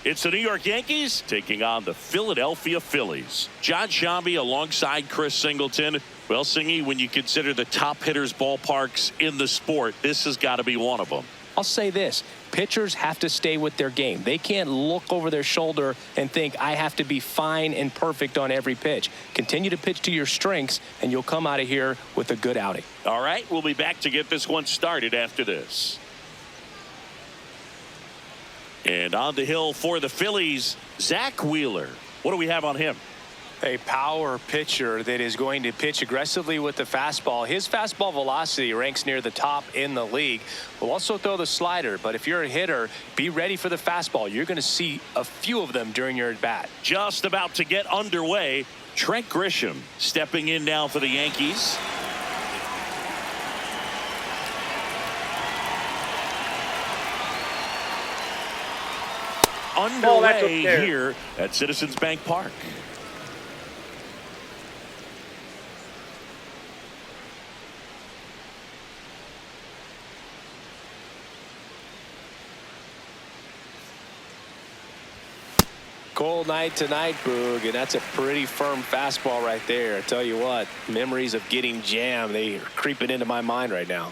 It's the New York Yankees taking on the Philadelphia Phillies. John Shambi alongside Chris Singleton. Well, Singy, when you consider the top hitters ballparks in the sport, this has got to be one of them. I'll say this. Pitchers have to stay with their game. They can't look over their shoulder and think, I have to be fine and perfect on every pitch. Continue to pitch to your strengths, and you'll come out of here with a good outing. All right, we'll be back to get this one started after this. And on the hill for the Phillies, Zach Wheeler. What do we have on him? A power pitcher that is going to pitch aggressively with the fastball. His fastball velocity ranks near the top in the league. Will also throw the slider, but if you're a hitter, be ready for the fastball. You're going to see a few of them during your at-bat. Just about to get underway. Trent Grisham stepping in now for the Yankees. Underway here at Citizens Bank Park. Cold night tonight, Boog, and that's a pretty firm fastball right there. I tell you what, memories of getting jammed, they are creeping into my mind right now.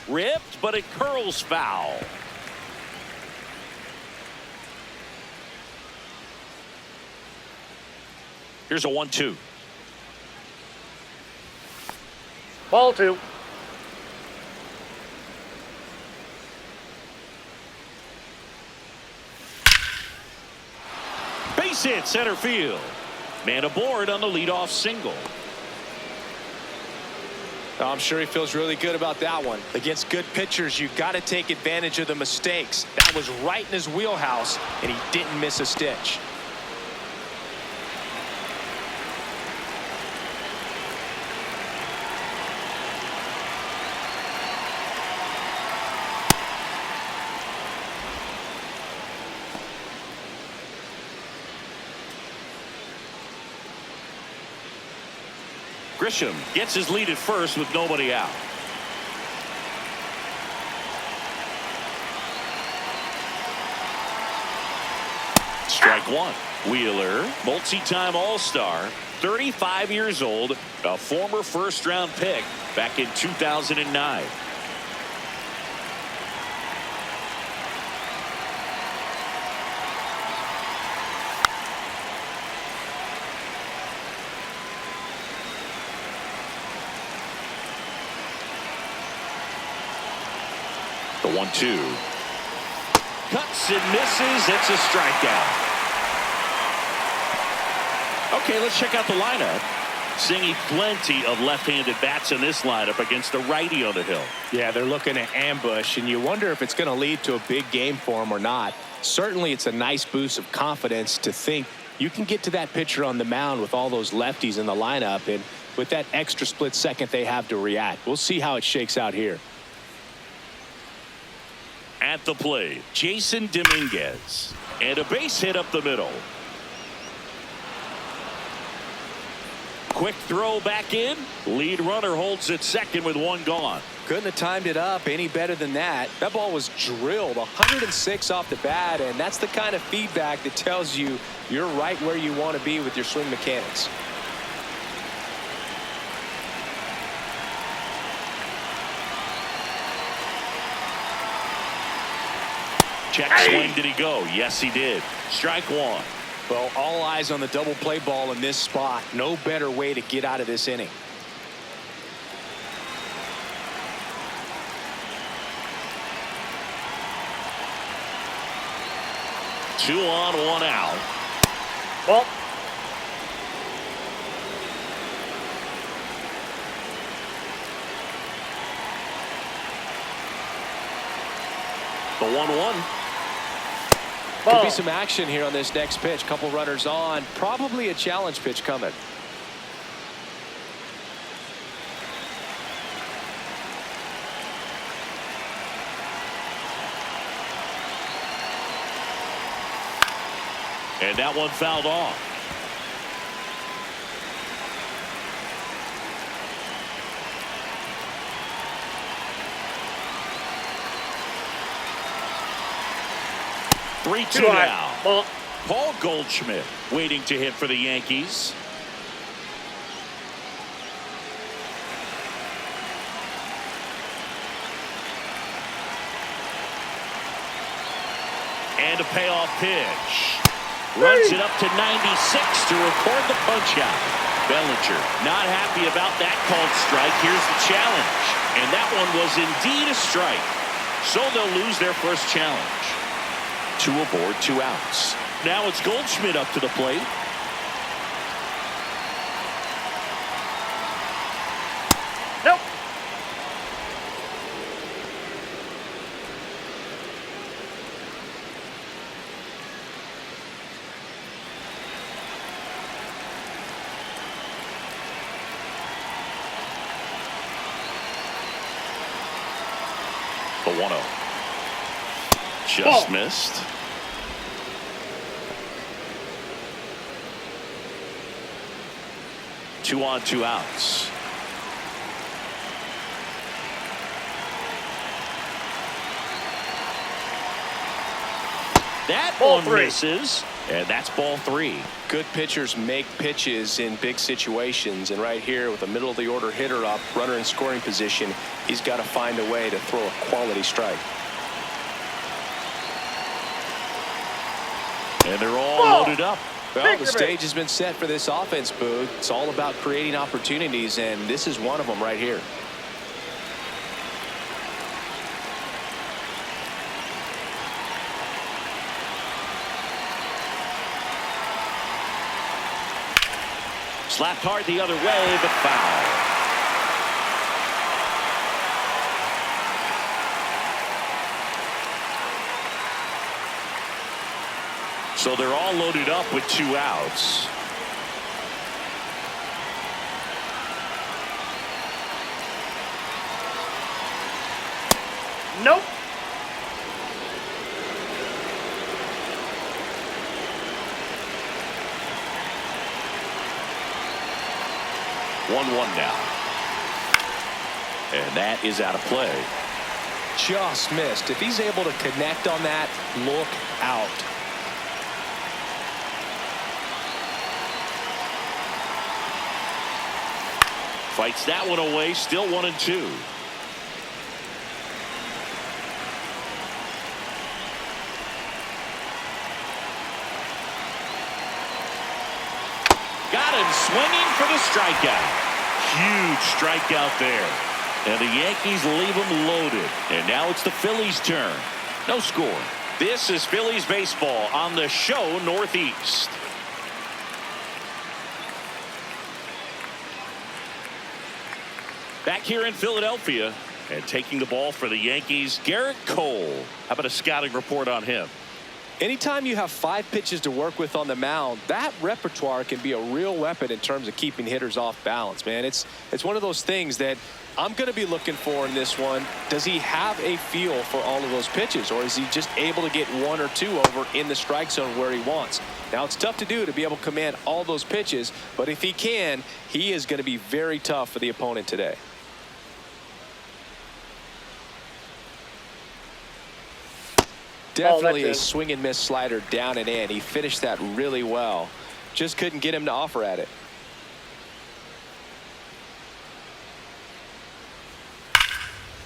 Ripped, but it curls foul. Here's a 1-2. Ball 2. Base hit center field. Man aboard on the leadoff single. I'm sure he feels really good about that one. Against good pitchers, you've got to take advantage of the mistakes. That was right in his wheelhouse, and he didn't miss a stitch. Grisham gets his lead at first with nobody out. Strike one. Wheeler, multi-time All-Star, 35 years old, a former first-round pick back in 2009. The 1-2. Cuts and misses. It's a strikeout. Okay, let's check out the lineup. Seeing plenty of left-handed bats in this lineup against the righty on the hill. Yeah, they're looking at ambush, and you wonder if it's going to lead to a big game for him or not. Certainly, it's a nice boost of confidence to think you can get to that pitcher on the mound with all those lefties in the lineup, and with that extra split second they have to react. We'll see how it shakes out here. At the plate, Jason Dominguez. And a base hit up the middle. Quick throw back in. Lead runner holds at second with one gone. Couldn't have timed it up any better than that. That ball was drilled 106 off the bat, and that's the kind of feedback that tells you you're right where you want to be with your swing mechanics. Check swing. Did he go? Yes, he did. Strike one. Well, all eyes on the double play ball in this spot. No better way to get out of this inning. Two on, one out. Ball. The 1-1. Could be some action here on this next pitch. Couple runners on. Probably a challenge pitch coming. And that one fouled off. 3-2 Too high. now. Ball. Paul Goldschmidt waiting to hit for the Yankees. And a payoff pitch. Runs it up to 96 to record the punch-out. Bellinger not happy about that called strike. Here's the challenge. And that one was indeed a strike. So they'll lose their first challenge. 2 aboard, 2 outs. Now it's Goldschmidt up to the plate. Nope. The 1-0. Just Ball. missed. Two on, 2 outs. That Ball one 3. misses, and that's ball 3. Good pitchers make pitches in big situations, and right here with a middle of the order hitter up, runner in scoring position, he's got to find a way to throw a quality strike. And they're all Ball. loaded up. Well, the stage has been set for this offense, Boog. It's all about creating opportunities, and this is one of them right here. Slapped hard the other way, but foul. So they're all loaded up with 2 outs. Nope. One now. And that is out of play. Just missed. If he's able to connect on that, look out. Fights that one away, still 1-2. Got him swinging for the strikeout. Huge strikeout there. And the Yankees leave them loaded. And now it's the Phillies' turn. No score. This is Phillies baseball on the show Northeast. Back here in Philadelphia and taking the ball for the Yankees, Garrett Cole. How about a scouting report on him? Anytime you have 5 pitches to work with on the mound, that repertoire can be a real weapon in terms of keeping hitters off balance, man. It's one of those things that I'm going to be looking for in this one. Does he have a feel for all of those pitches, or is he just able to get 1 or 2 over in the strike zone where he wants? Now, it's tough to do to be able to command all those pitches, but if he can, he is going to be very tough for the opponent today. Definitely a swing and miss slider down and in. He finished that really well. Just couldn't get him to offer at it.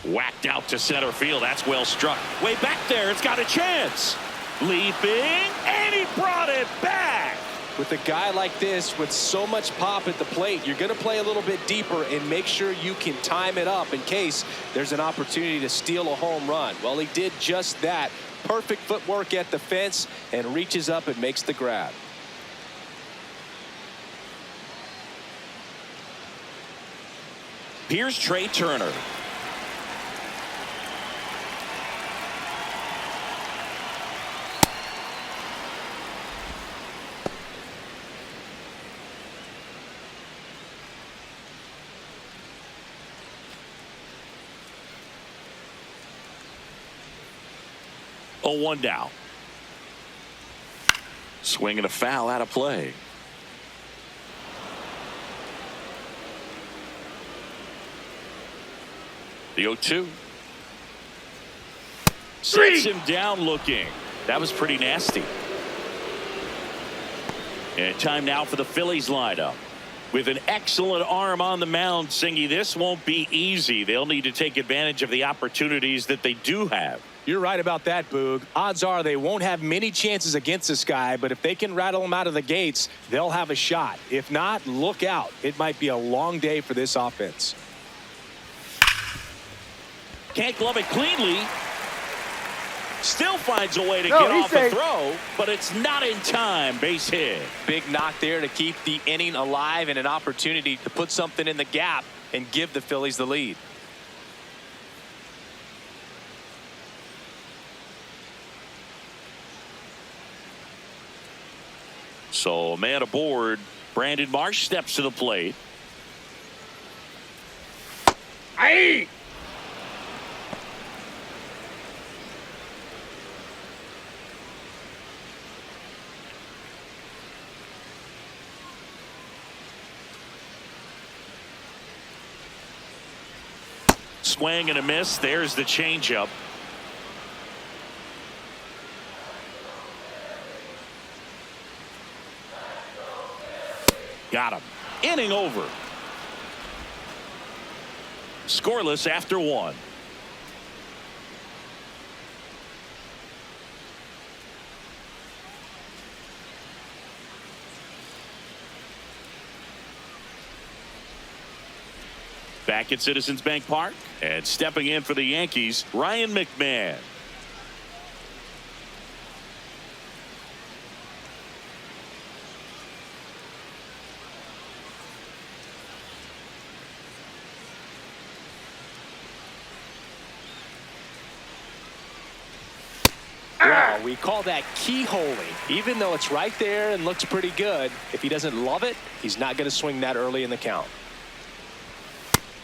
Whacked out to center field. That's well struck. Way back there. It's got a chance. Leaping, and he brought it back. With a guy like this with so much pop at the plate, you're going to play a little bit deeper and make sure you can time it up in case there's an opportunity to steal a home run. Well, he did just that. Perfect footwork at the fence and reaches up and makes the grab. Here's Trey Turner. Oh, 1 down. Swing and a foul out of play. The 0-2. Sets him down looking. That was pretty nasty. And time now for the Phillies lineup. With an excellent arm on the mound, Singy, this won't be easy. They'll need to take advantage of the opportunities that they do have. You're right about that, Boog. Odds are they won't have many chances against this guy, but if they can rattle him out of the gates, they'll have a shot. If not, look out. It might be a long day for this offense. Can't glove it cleanly. Still finds a way to get off a throw, but it's not in time. Base hit. Big knock there to keep the inning alive and an opportunity to put something in the gap and give the Phillies the lead. So a man aboard. Brandon Marsh steps to the plate. Aye. Swing and a miss. There's the changeup. Got him. Inning over. Scoreless after one. Back at Citizens Bank Park, and stepping in for the Yankees, Ryan McMahon. Well, we call that keyholing. Even though it's right there and looks pretty good, if he doesn't love it, he's not going to swing that early in the count.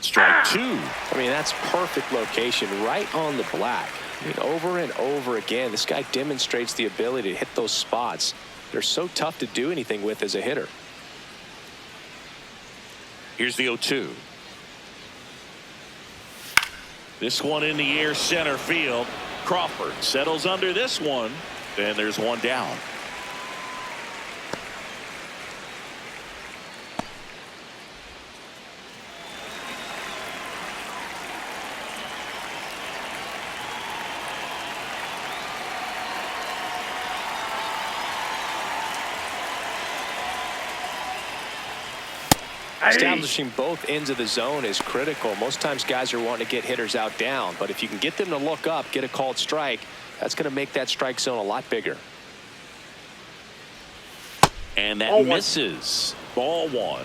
Strike two. I mean, that's perfect location right on the black. I mean, over and over again, this guy demonstrates the ability to hit those spots. They're so tough to do anything with as a hitter. Here's the 0-2. This one in the air, center field. Crawford settles under this one. And there's one down. Establishing both ends of the zone is critical. Most times guys are wanting to get hitters out down, but if you can get them to look up, get a called strike, that's going to make that strike zone a lot bigger. And that misses. Ball one.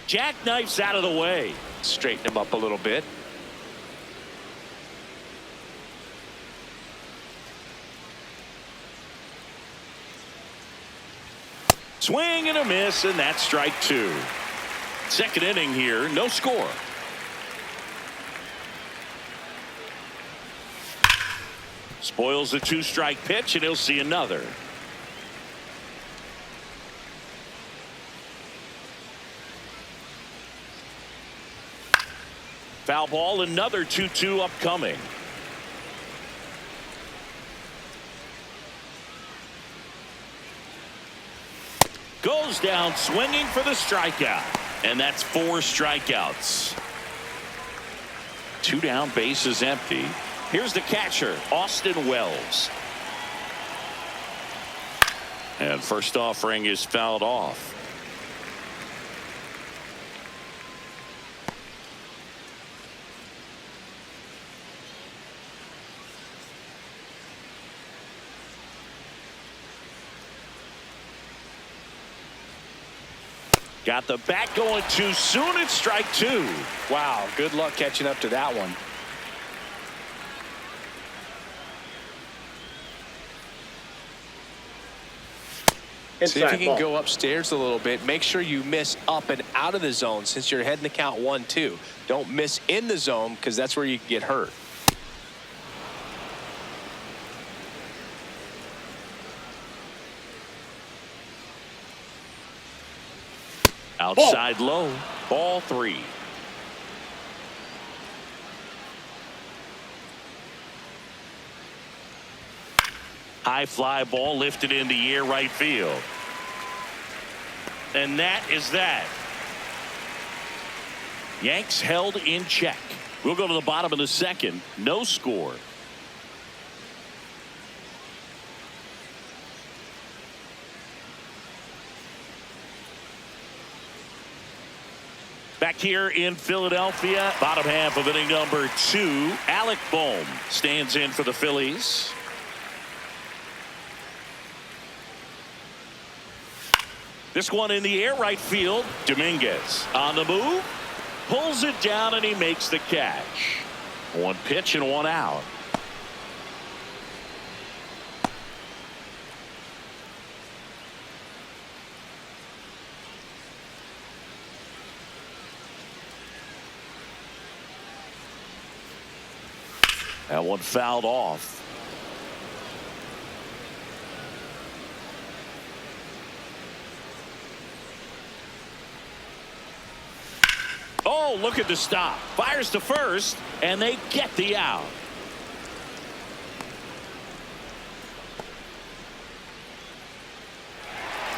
Jackknifes out of the way. Straighten him up a little bit. Swing and a miss, and that's strike two. Second inning here, no score. Spoils the two-strike pitch, and he'll see another. Foul ball, another 2-2 upcoming. Goes down swinging for the strikeout. And that's 4 strikeouts. 2 down, bases empty. Here's the catcher, Austin Wells. And first offering is fouled off. Got the bat going too soon. It's strike two. Wow, good luck catching up to that one. See if you can go upstairs a little bit. Make sure you miss up and out of the zone since you're heading to count 1-2. Don't miss in the zone because that's where you can get hurt. Outside low, ball 3. High fly ball lifted in the air right field. And that is that. Yanks held in check. We'll go to the bottom of the second. No score. Back here in Philadelphia, bottom half of inning number 2, Alec Bohm stands in for the Phillies. This one in the air right field. Dominguez on the move, pulls it down, and he makes the catch. One pitch and one out. That one fouled off. Oh, look at the stop. Fires to first, and they get the out.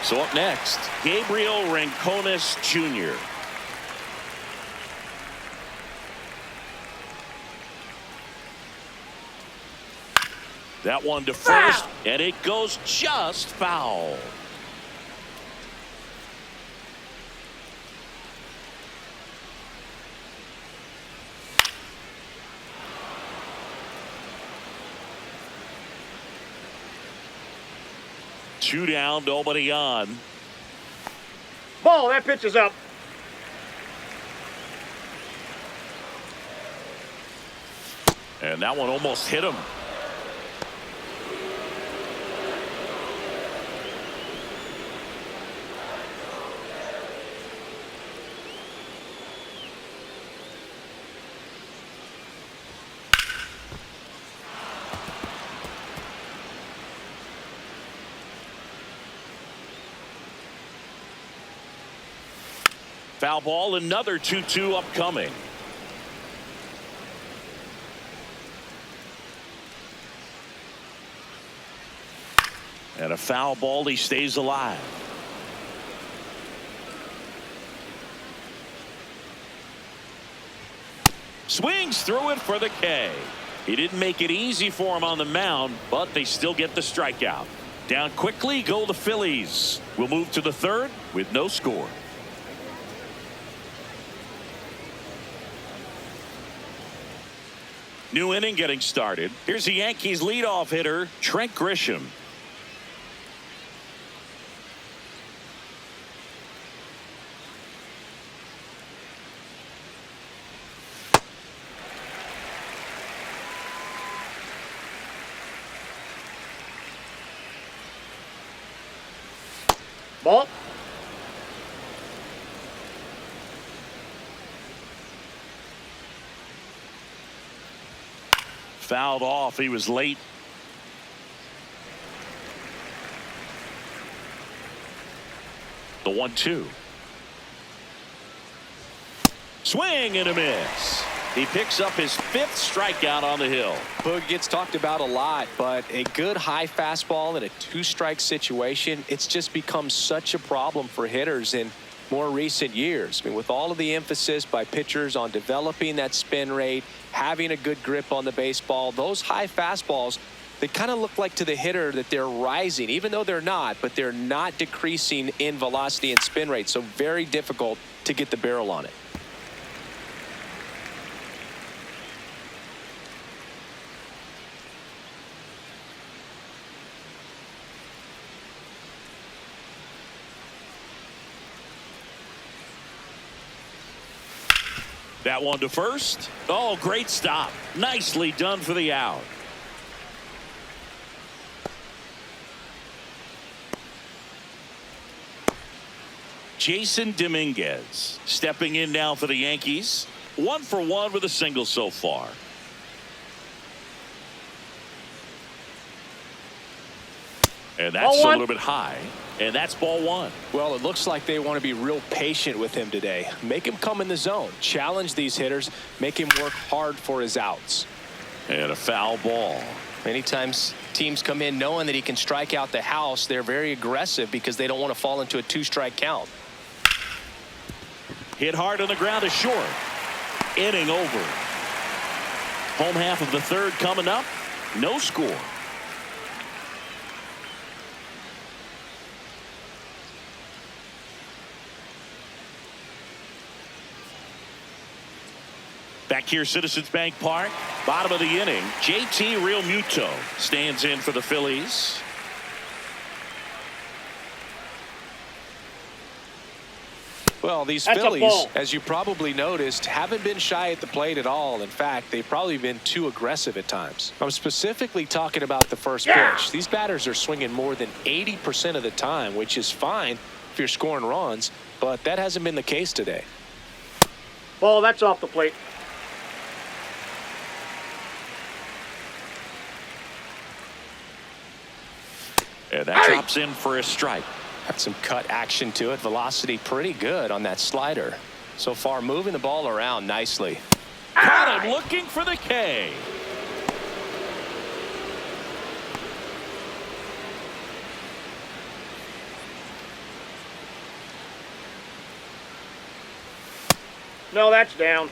So up next, Gabriel Rincones Jr. That one to first, and it goes just foul. Two down, nobody on. Ball, that pitch is up. And that one almost hit him. Foul ball, another 2-2 upcoming. And a foul ball, he stays alive. Swings through it for the K. He didn't make it easy for him on the mound, but they still get the strikeout. Down quickly go the Phillies. We'll move to the third with no score. New inning getting started. Here's the Yankees leadoff hitter, Trent Grisham. Ball. Fouled off. He was late. The 1-2. Swing and a miss. He picks up his 5th strikeout on the hill. Boog gets talked about a lot, but a good high fastball in a 2-strike situation, it's just become such a problem for hitters in more recent years. I mean, with all of the emphasis by pitchers on developing that spin rate, having a good grip on the baseball, those high fastballs, they kind of look like to the hitter that they're rising, even though they're not, but they're not decreasing in velocity and spin rate. So very difficult to get the barrel on it. That one to first. Oh, great stop. Nicely done for the out. Jason Dominguez stepping in now for the Yankees. 1 for 1 with a single so far. And that's a little bit high. And that's ball 1. Well, it looks like they want to be real patient with him today. Make him come in the zone. Challenge these hitters. Make him work hard for his outs. And a foul ball. Many times teams come in knowing that he can strike out the house. They're very aggressive because they don't want to fall into a 2-strike count. Hit hard on the ground is short. Inning over. Home half of the third coming up. No score. Back here, Citizens Bank Park, bottom of the inning, JT Realmuto stands in for the Phillies. Well, these Phillies, as you probably noticed, haven't been shy at the plate at all. In fact, they've probably been too aggressive at times. I'm specifically talking about the first pitch. These batters are swinging more than 80% of the time, which is fine if you're scoring runs, but that hasn't been the case today. Ball, that's off the plate. And that drops in for a strike. Got some cut action to it. Velocity pretty good on that slider. So far, moving the ball around nicely. Caught him looking for the K. No, that's down.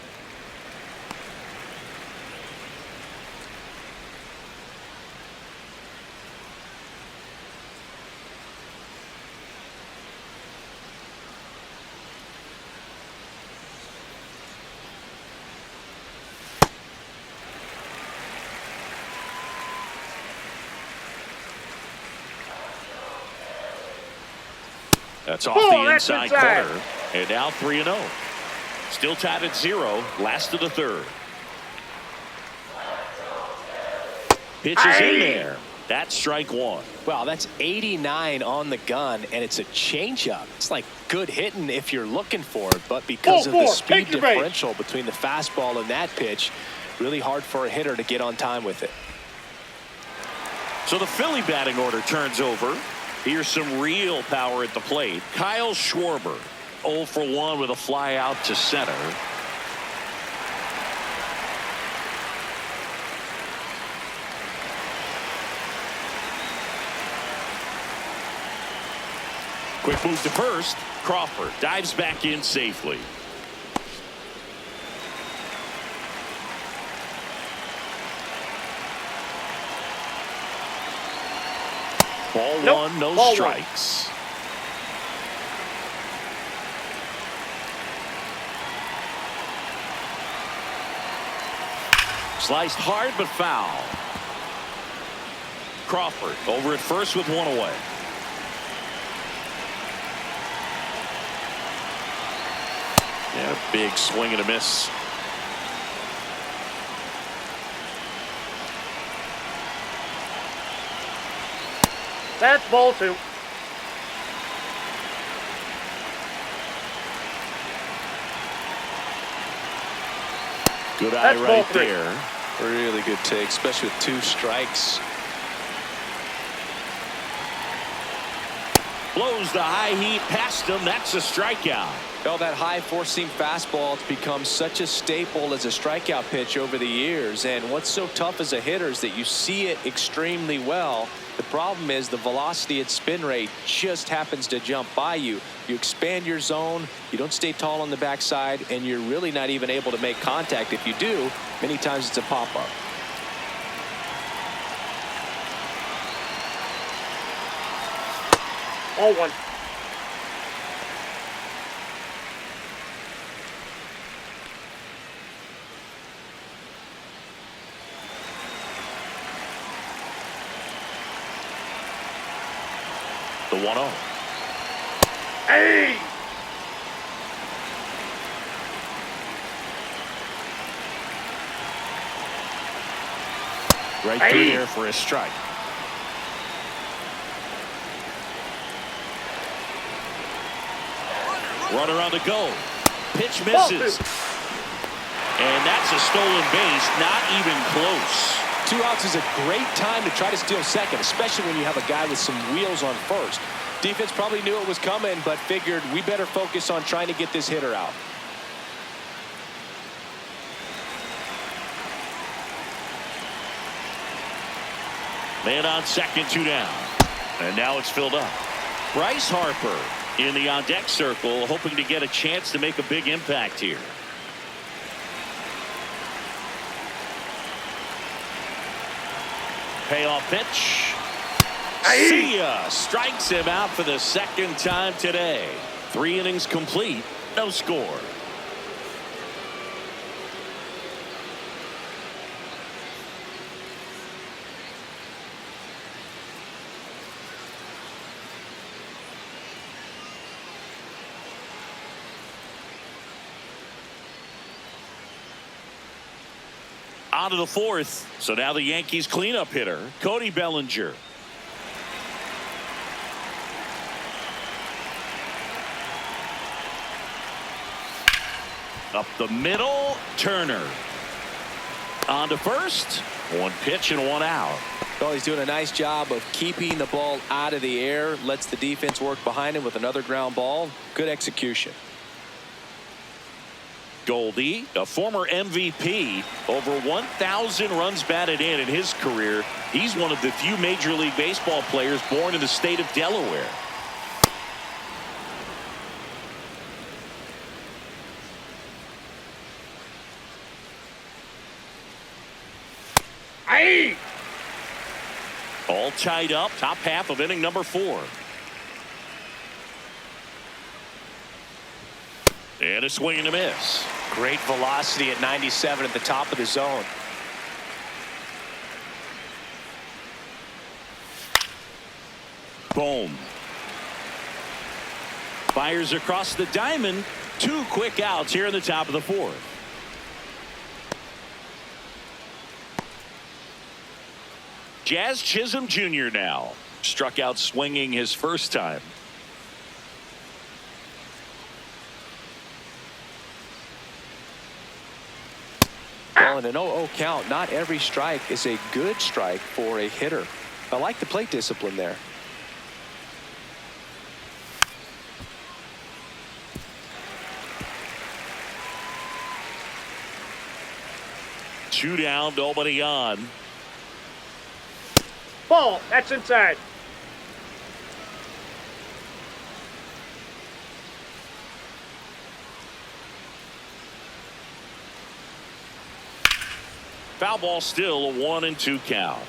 That's off the inside corner. And now 3-0. Still tied at 0. Last of the third. Pitch is in there. That's strike one. Wow, that's 89 on the gun, and it's a changeup. It's like good hitting if you're looking for it, but because of the speed differential between the fastball and that pitch, really hard for a hitter to get on time with it. So the Philly batting order turns over. Here's some real power at the plate. Kyle Schwarber, 0 for 1 with a fly out to center. Quick move to first. Crawford dives back in safely. Ball one, no strikes. Sliced hard but foul. Crawford over at first with one away. Yeah, big swing and a miss. That's ball two. Good eye right there. Really good take, especially with 2 strikes. Blows the high heat past him. That's a strikeout. Well, that high four-seam fastball has become such a staple as a strikeout pitch over the years. And what's so tough as a hitter is that you see it extremely well. The problem is the velocity and spin rate just happens to jump by you. You expand your zone, you don't stay tall on the backside, and you're really not even able to make contact. If you do, many times it's a pop-up. All one. The 1-0. Hey! Right through there for a strike. Runner on the go. Pitch misses. And that's a stolen base. Not even close. 2 outs is a great time to try to steal second, especially when you have a guy with some wheels on first. Defense probably knew it was coming, but figured we better focus on trying to get this hitter out. Man on second, 2 down. And now it's filled up. Bryce Harper in the on-deck circle, hoping to get a chance to make a big impact here. Payoff pitch. See ya. Strikes him out for the second time today. 3 innings complete. No score. On to the 4th. So now the Yankees cleanup hitter, Cody Bellinger. Up the middle, Turner. On to first. 1 pitch and 1 out. Well, he's doing a nice job of keeping the ball out of the air. Lets the defense work behind him with another ground ball. Good execution. Goldie, a former MVP, over 1,000 runs batted in his career. He's one of the few Major League Baseball players born in the state of Delaware. Aye. All tied up, top half of inning number 4. And a swing and a miss. Great velocity at 97 at the top of the zone. Boom. Fires across the diamond. 2 quick outs here in the top of the 4th. Jazz Chisholm Jr. now. Struck out swinging his first time. Well, in an 0-0 count, not every strike is a good strike for a hitter. I like the plate discipline there. Two down, nobody on. Ball. That's inside. Foul ball, still a 1-2 count.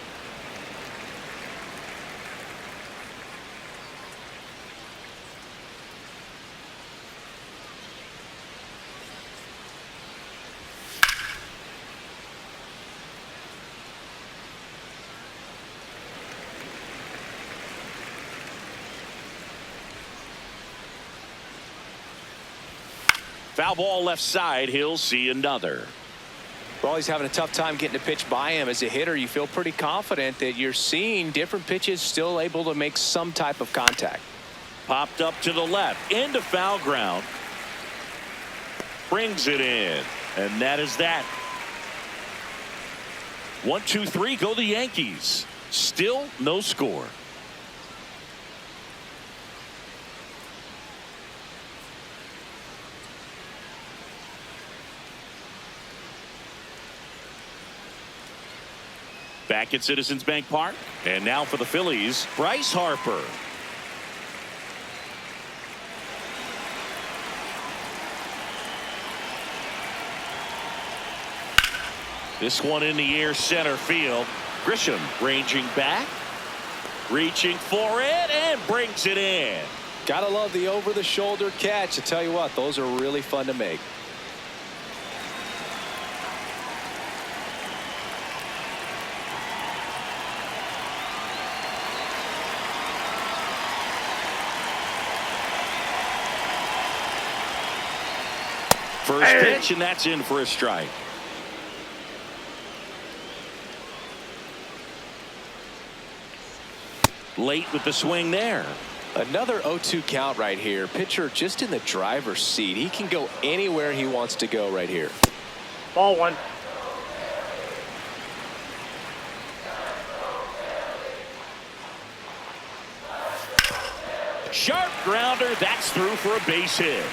Foul ball left side. He'll see another. Well, he's having a tough time getting a pitch by him. As a hitter, you feel pretty confident that you're seeing different pitches still able to make some type of contact. Popped up to the left into foul ground. Brings it in. And that is that. 1-2-3 go the Yankees. Still no score. Back at Citizens Bank Park. And now for the Phillies, Bryce Harper. This one in the air, center field. Grisham ranging back. Reaching for it and brings it in. Gotta love the over-the-shoulder catch. I tell you what, those are really fun to make. First pitch, and that's in for a strike. Late with the swing there. Another 0-2 count right here. Pitcher just in the driver's seat. He can go anywhere he wants to go right here. Ball 1. Sharp grounder. That's through for a base hit.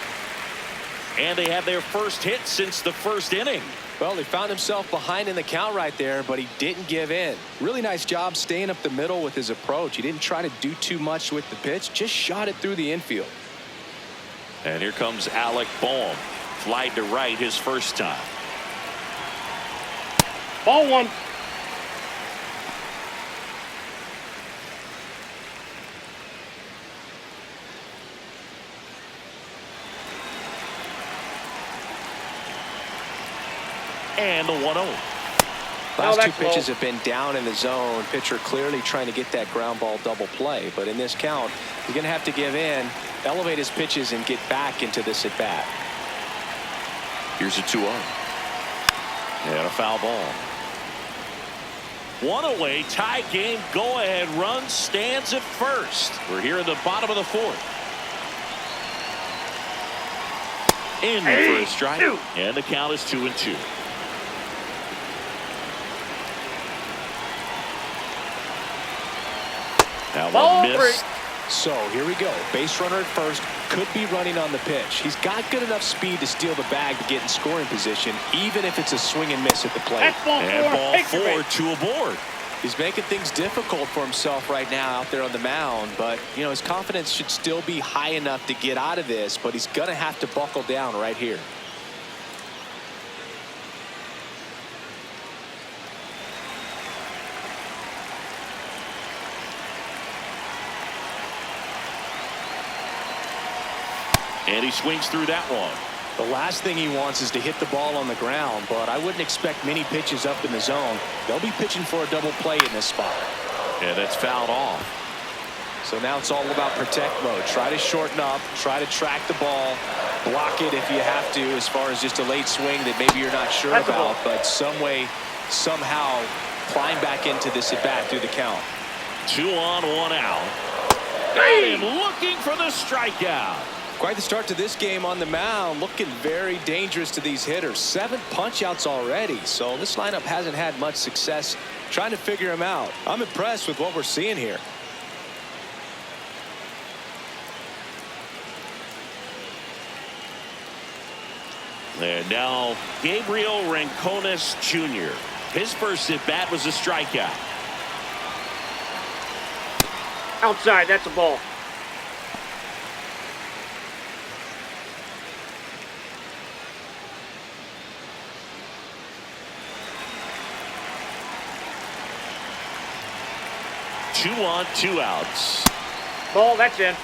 And they have their first hit since the first inning. Well, he found himself behind in the count right there, but he didn't give in. Really nice job staying up the middle with his approach. He didn't try to do too much with the pitch, just shot it through the infield. And here comes Alec Bohm. Flied to right his first time. Ball one. And the 1-0. Last two pitches have been down in the zone. Pitcher clearly trying to get that ground ball double play. But in this count, he's going to have to give in, elevate his pitches, and get back into this at bat. Here's a 2-0. And a foul ball. One away, tie game, go ahead run stands at first. We're here in the bottom of the fourth. In for a strike. And the count is 2-2. Now one miss. So here we go. Base runner at first. Could be running on the pitch. He's got good enough speed to steal the bag to get in scoring position, even if it's a swing and miss at the plate. And ball four, two aboard. He's making things difficult for himself right now out there on the mound, but you know his confidence should still be high enough to get out of this, but he's gonna have to buckle down right here. And he swings through that one. The last thing he wants is to hit the ball on the ground, but I wouldn't expect many pitches up in the zone. They'll be pitching for a double play in this spot. And that's fouled off. So now it's all about protect mode. Try to shorten up, try to track the ball, block it if you have to, as far as just a late swing that maybe you're not sure about, but some way, somehow climb back into this at bat through the count. 2 on, 1 out. Got him looking for the strikeout. Quite the start to this game on the mound, looking very dangerous to these hitters. 7 punch-outs already, so this lineup hasn't had much success trying to figure him out. I'm impressed with what we're seeing here. And now Gabriel Rincones Jr. His first at bat was a strikeout. Outside, that's a ball. Two on, 2 outs. Ball, that's in.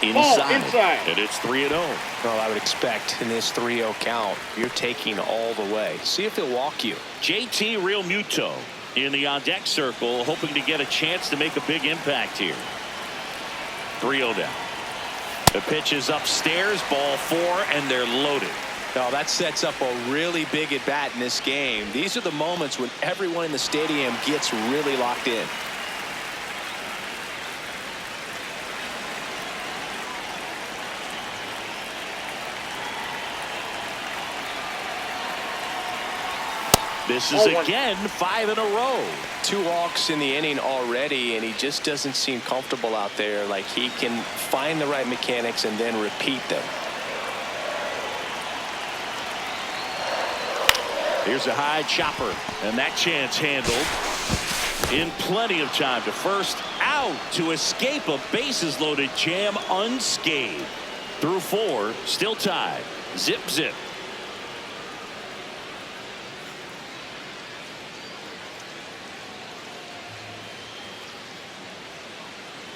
Inside. And it's 3-0. Well, I would expect in this 3-0 count, you're taking all the way. See if he'll walk you. JT Realmuto in the on-deck circle, hoping to get a chance to make a big impact here. 3-0 down. The pitch is upstairs, ball 4, and they're loaded. Now that sets up a really big at bat in this game. These are the moments when everyone in the stadium gets really locked in. This is again 5 in a row. 2 walks in the inning already, and he just doesn't seem comfortable out there. Like he can find the right mechanics and then repeat them. Here's a high chopper, and that chance handled in plenty of time to first, out to escape a bases loaded jam unscathed. Through 4, still tied. Zip zip.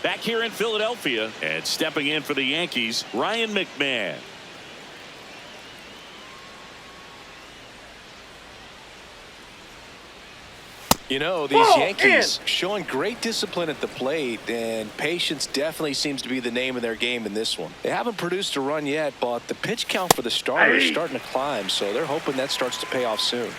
Back here in Philadelphia, and stepping in for the Yankees, Ryan McMahon. You know, these Yankees showing great discipline at the plate, and patience definitely seems to be the name of their game in this one. They haven't produced a run yet, but the pitch count for the starter is starting to climb, so they're hoping that starts to pay off soon.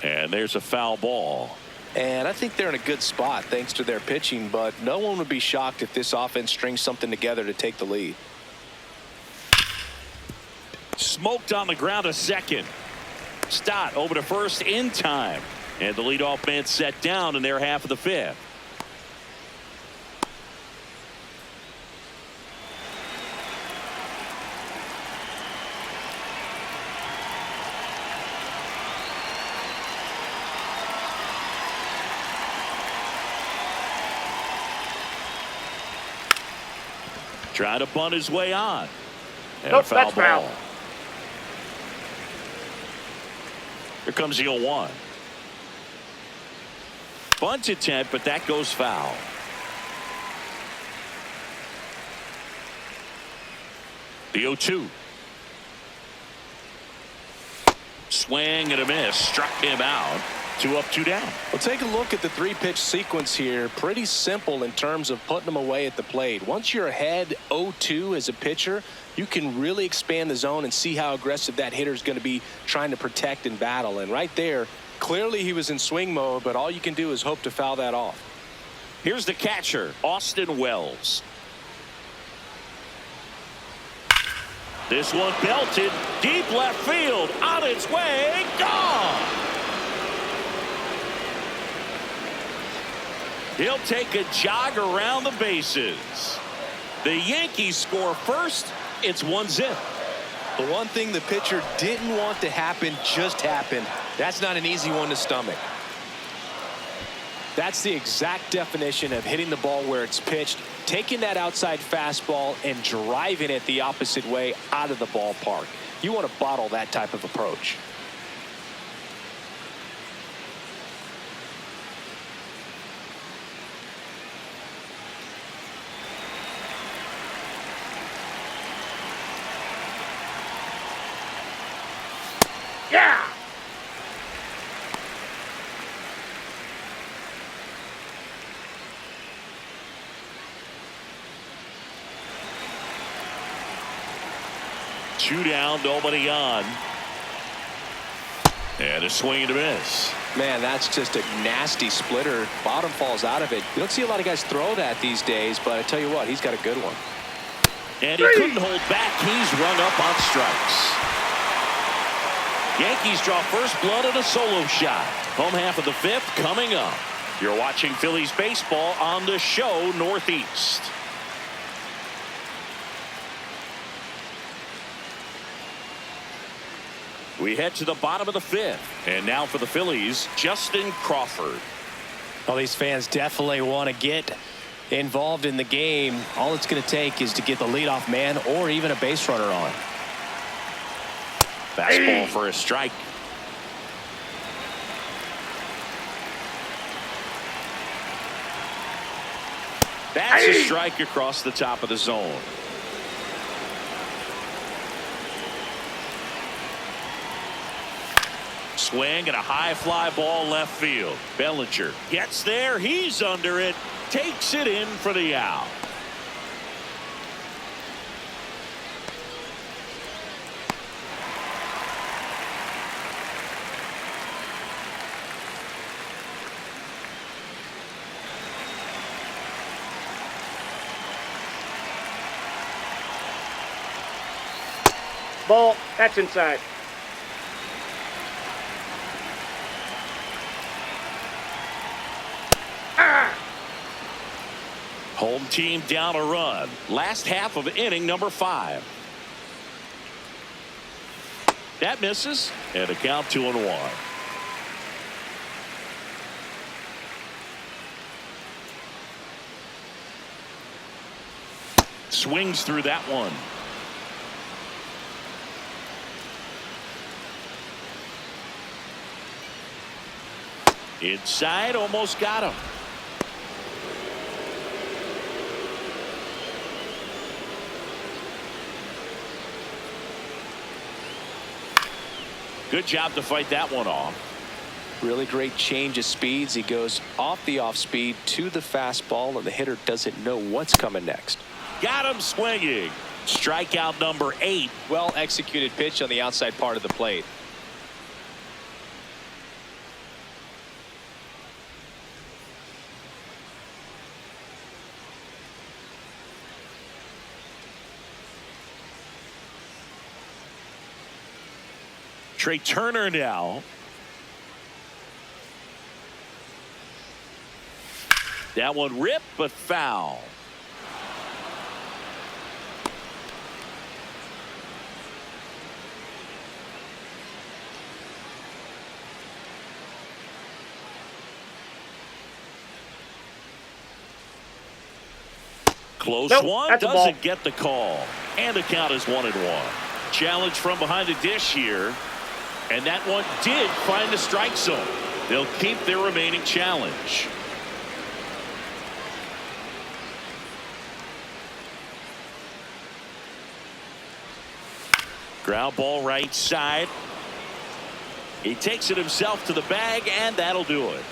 And there's a foul ball. And I think they're in a good spot thanks to their pitching, but no one would be shocked if this offense strings something together to take the lead. Smoked on the ground, a second. Stott over to first in time. And the leadoff man set down in their half of the fifth. Trying to bunt his way on. And Nope, a foul that's ball. foul. Here comes the 0-1. Bunt attempt, but that goes foul. The 0-2. Swing and a miss. Struck him out. 2 up, 2 down. Well, take a look at the 3-pitch sequence here. Pretty simple in terms of putting them away at the plate. Once you're ahead 0-2 as a pitcher, you can really expand the zone and see how aggressive that hitter is going to be trying to protect and battle. And right there, clearly he was in swing mode, but all you can do is hope to foul that off. Here's the catcher, Austin Wells. This one belted deep left field, on its way, gone. He'll take a jog around the bases. The Yankees score first. It's 1-0. The one thing the pitcher didn't want to happen just happened. That's not an easy one to stomach. That's the exact definition of hitting the ball where it's pitched, taking that outside fastball and driving it the opposite way out of the ballpark. You want to bottle that type of approach. Yeah! Two down, nobody on. And a swing and a miss. Man, that's just a nasty splitter. Bottom falls out of it. You don't see a lot of guys throw that these days, but I tell you what, he's got a good one. And he couldn't hold back. He's rung up on strikes. Yankees draw first blood on a solo shot. Home half of the fifth coming up. You're watching Phillies baseball on the show Northeast. We head to the bottom of the fifth. And now for the Phillies, Justin Crawford. Well, these fans definitely want to get involved in the game. All it's going to take is to get the leadoff man or even a base runner on. Fastball for a strike. That's a strike across the top of the zone. Swing and a high fly ball left field. Bellinger gets there. He's under it. Takes it in for the out. Ball, that's inside. Home team down a run. Last half of inning number 5. That misses. And a count 2-1. Swings through that one. Inside, almost got him. Good job to fight that one off. Really great change of speeds. He goes off the off speed to the fastball, and the hitter doesn't know what's coming next. Got him swinging. Strikeout number 8. Well executed pitch on the outside part of the plate. Trey Turner now. That one ripped, but foul. Close one, doesn't get the call. And the count is 1-1. Challenge from behind the dish here. And that one did find the strike zone. They'll keep their remaining challenge. Ground ball right side. He takes it himself to the bag, and that'll do it.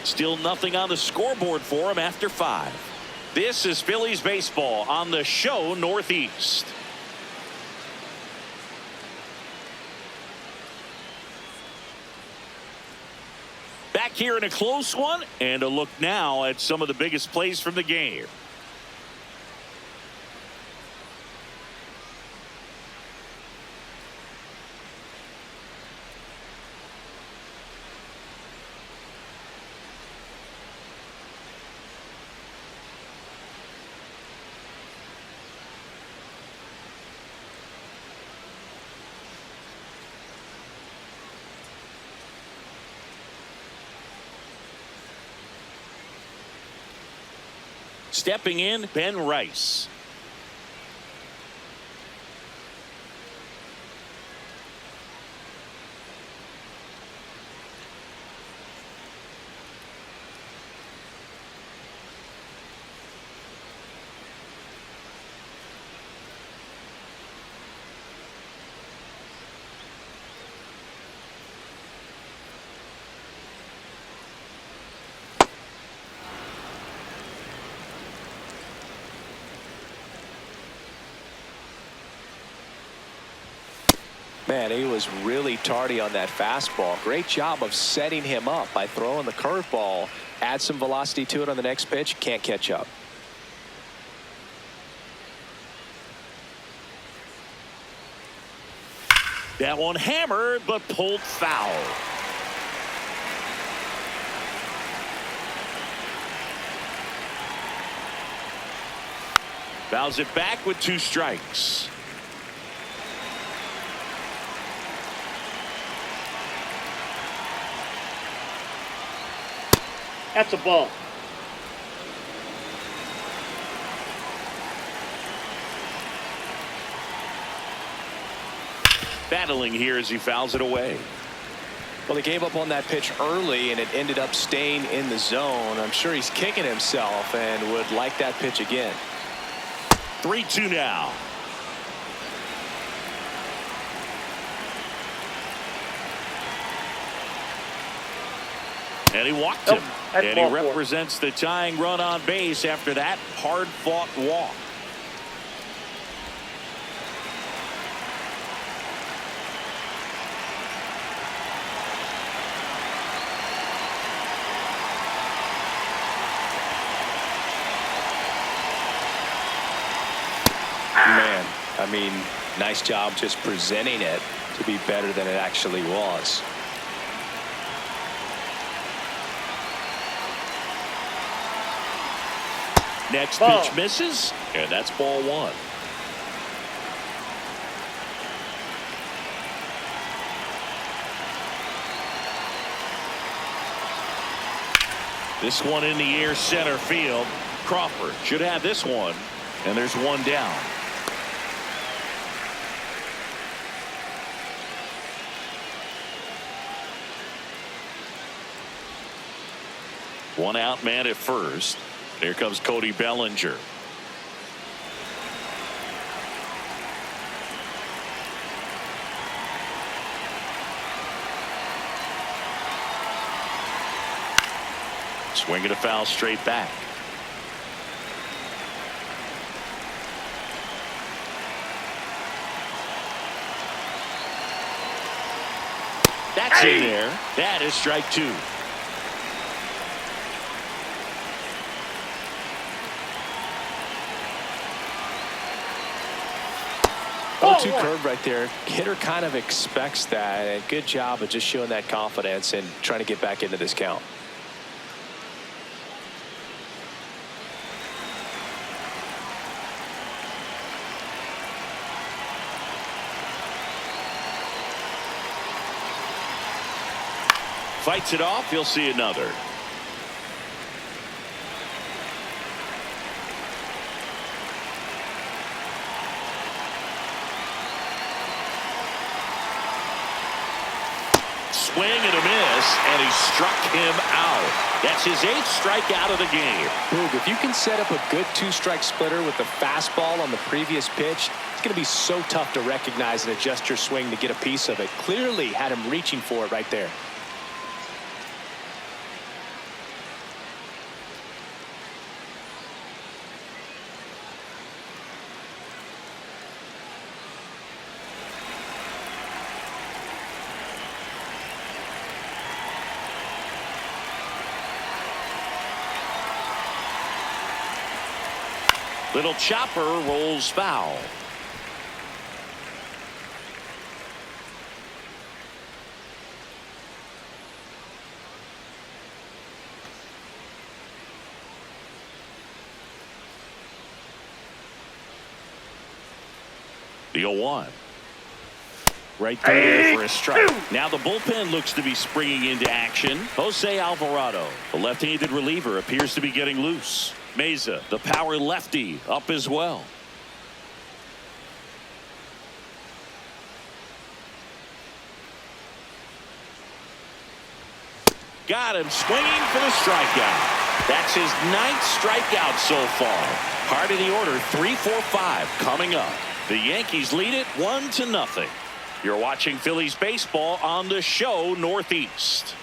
Still nothing on the scoreboard for him after 5. This is Phillies baseball on the show Northeast. Back here in a close one, and a look now at some of the biggest plays from the game. Stepping in, Ben Rice. Man, he was really tardy on that fastball. Great job of setting him up by throwing the curveball. Add some velocity to it on the next pitch. Can't catch up. That one hammered, but pulled foul. Fouls it back with 2 strikes. That's a ball. Battling here as he fouls it away. Well, he gave up on that pitch early, and it ended up staying in the zone. I'm sure he's kicking himself and would like that pitch again. 3-2 now. And he walked him. And he represents the tying run on base after that hard-fought walk. Man, I mean, nice job just presenting it to be better than it actually was. Next pitch misses, and that's ball 1. This one in the air center field. Crawford should have this one, and there's one down. One out man at first. Here comes Cody Bellinger. Swinging a foul straight back. That's in there. That is strike 2. 0-2 curve right there. Hitter kind of expects that, and good job of just showing that confidence and trying to get back into this count. Fights it off. He'll see another. Swing and a miss, and he struck him out. That's his 8th strikeout of the game. Boog, if you can set up a good 2-strike splitter with the fastball on the previous pitch, it's going to be so tough to recognize and adjust your swing to get a piece of it. Clearly had him reaching for it right there. Little chopper rolls foul. The 0-1. Right there for a strike. Now the bullpen looks to be springing into action. Jose Alvarado, the left-handed reliever, appears to be getting loose. Meza, the power lefty, up as well. Got him swinging for the strikeout. That's his 9th strikeout so far. Part of the order, 3-4-5 coming up. The Yankees lead it 1-0. You're watching Phillies baseball on the show Northeast.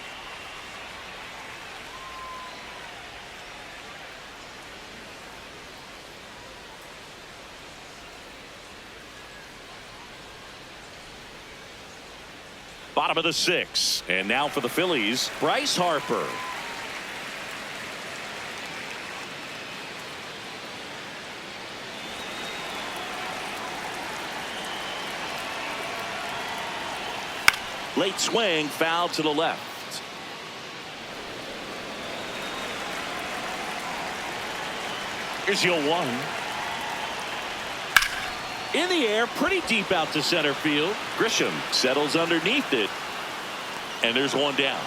Bottom of the 6th. And now for the Phillies, Bryce Harper. Late swing, foul to the left. Here's your 1. In the air, pretty deep out to center field. Grisham settles underneath it. And there's 1 down.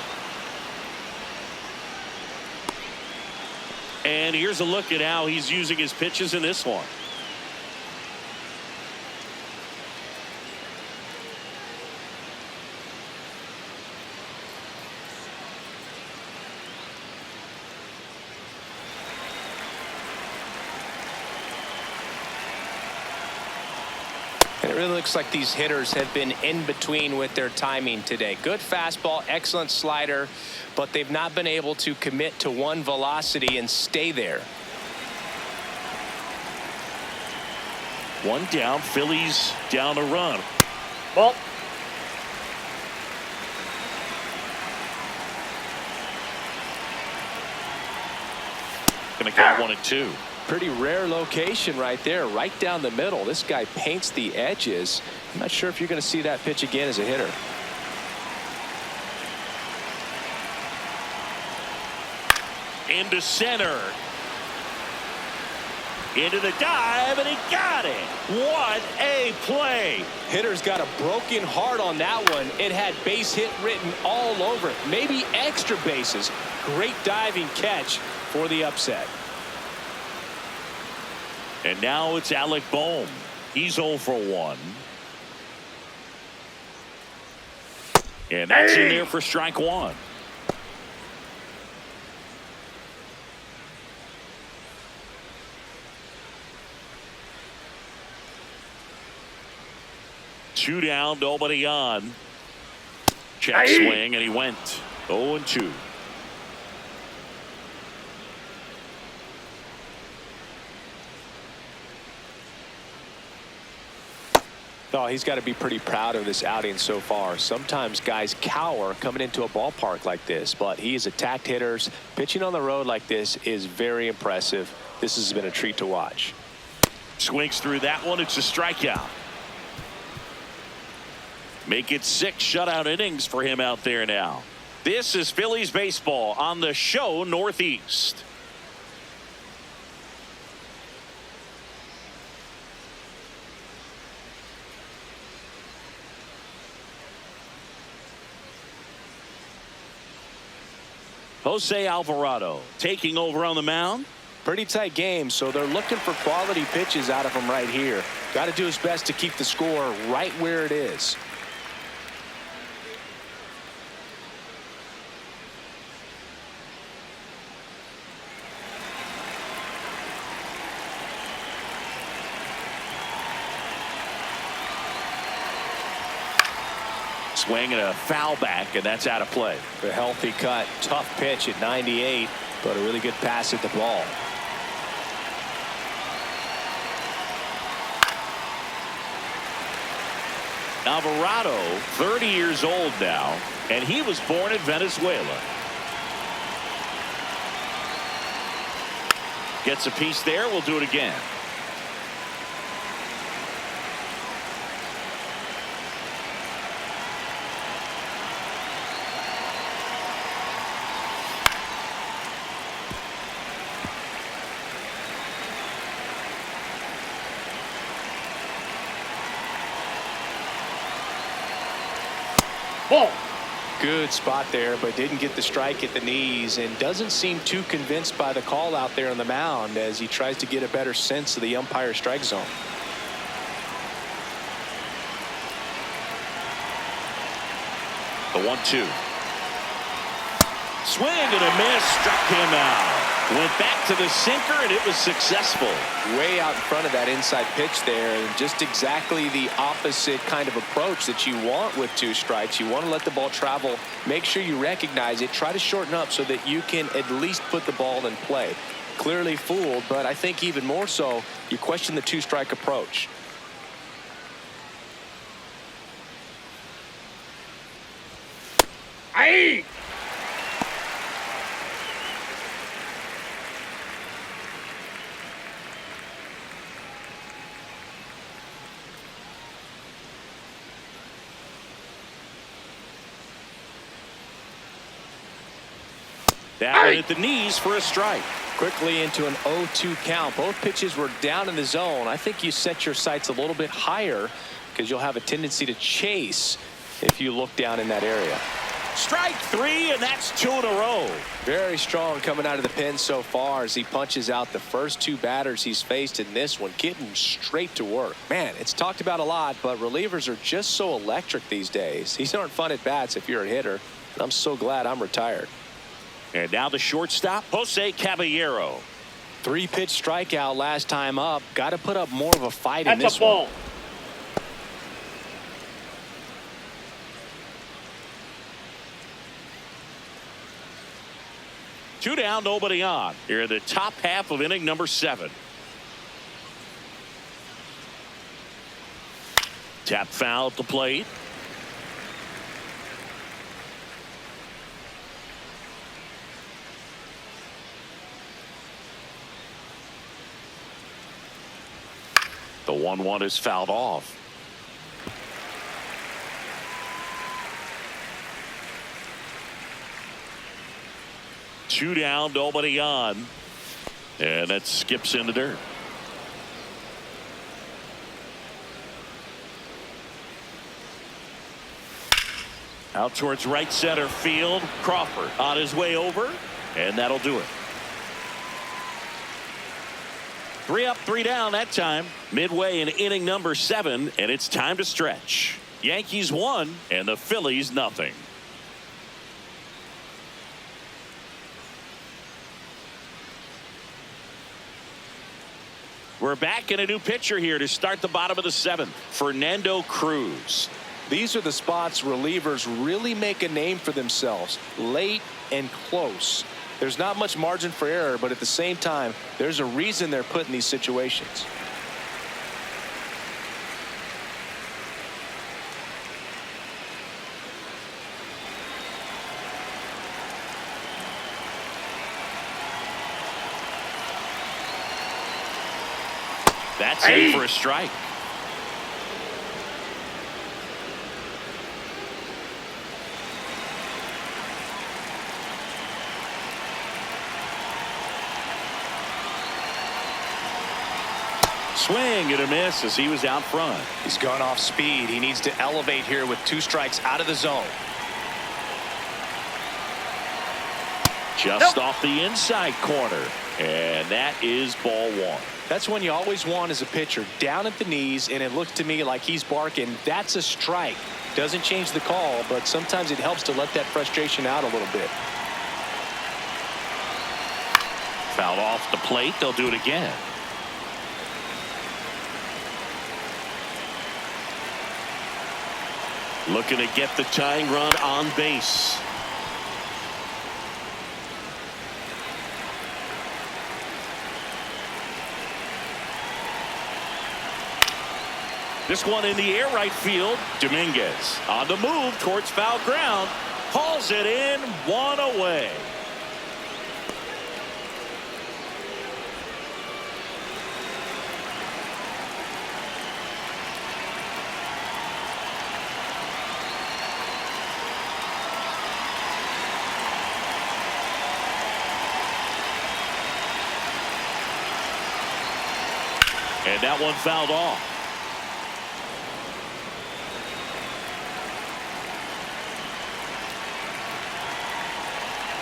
And here's a look at how he's using his pitches in this one. It really looks like these hitters have been in between with their timing today. Good fastball, excellent slider, but they've not been able to commit to one velocity and stay there. 1 down, Phillies down a run. Ball. Gonna count 1-2. Pretty rare location right there, right down the middle. This guy paints the edges. I'm not sure if you're going to see that pitch again as a hitter. Into center. Into the dive, and he got it. What a play. Hitter's got a broken heart on that one. It had base hit written all over it. Maybe extra bases. Great diving catch for the upset. And now it's Alec Bohm. He's 0 for 1. And that's in there for strike 1. Two down, nobody on. Check swing, and he went 0-2. Oh, he's got to be pretty proud of this outing so far. Sometimes guys cower coming into a ballpark like this, but he has attacked hitters. Pitching on the road like this is very impressive. This has been a treat to watch. Swings through that one. It's a strikeout. Make it 6 shutout innings for him out there now. This is Phillies baseball on the show Northeast. Jose Alvarado taking over on the mound. Pretty tight game, so they're looking for quality pitches out of him right here. Got to do his best to keep the score right where it is. Swing and a foul back, and that's out of play. A healthy cut, tough pitch at 98, but a really good pass at the ball. Alvarado, 30 years old now, and he was born in Venezuela. Gets a piece there. We'll do it again. Ball. Good spot there, but didn't get the strike at the knees, and doesn't seem too convinced by the call out there on the mound as he tries to get a better sense of the umpire strike zone. The 1-2. Swing and a miss, struck him out. Went back to the sinker, and it was successful. Way out in front of that inside pitch there, and just exactly the opposite kind of approach that you want with two strikes. You want to let the ball travel, make sure you recognize it, try to shorten up so that you can at least put the ball in play. Clearly fooled, but I think even more so, you question the two-strike approach. Aye. That one at the knees for a strike. Quickly into an 0-2 count. Both pitches were down in the zone. I think you set your sights a little bit higher because you'll have a tendency to chase if you look down in that area. Strike three, and that's two in a row. Very strong coming out of the pen so far as he punches out the first two batters he's faced in this one, getting straight to work. Man, it's talked about a lot, but relievers are just so electric these days. These aren't fun at bats if you're a hitter, and I'm so glad I'm retired. And now the shortstop, Jose Caballero. 3-pitch strikeout last time up. Got to put up more of a fight in That's this a ball. one. Two down, nobody on. Here in the top half of inning number 7. Tap foul at the plate. The 1-1 is fouled off. Two down, nobody on. And that skips in the dirt. Out towards right center field. Crawford on his way over. And that'll do it. 3 up, 3 down that time. Midway in inning number 7, and it's time to stretch. Yankees 1 and the Phillies nothing. We're back in a new pitcher here to start the bottom of the 7th. Fernando Cruz. These are the spots relievers really make a name for themselves. Late and close. There's not much margin for error, but at the same time, there's a reason they're put in these situations. That's in for a strike. Swing and a miss as he was out front. He's gone off speed. He needs to elevate here with 2 strikes out of the zone. Just off the inside corner. And that is ball one. That's one you always want as a pitcher, down at the knees, and it looks to me like he's barking, that's a strike. Doesn't change the call, but sometimes it helps to let that frustration out a little bit. Fouled off the plate. They'll do it again. Looking to get the tying run on base. This one in the air right field. Dominguez on the move towards foul ground. Hauls it in, one away. And that one fouled off.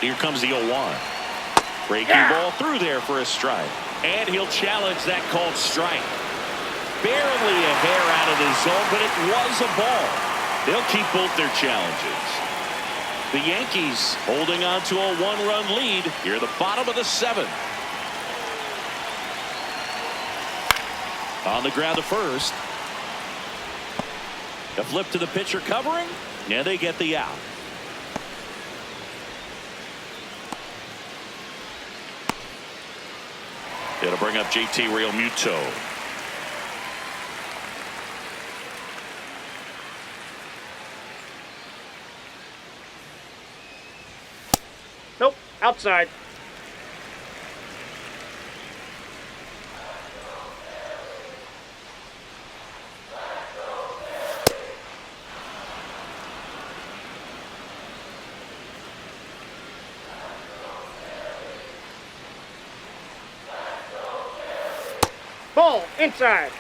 Here comes the 0-1. Breaking ball through there for a strike. And he'll challenge that called strike. Barely a hair out of the zone, but it was a ball. They'll keep both their challenges. The Yankees holding on to a one-run lead here at the bottom of the seventh. On the ground to first. A flip to the pitcher covering, and they get the out. It'll bring up JT Realmuto. Nope, outside. Ball inside.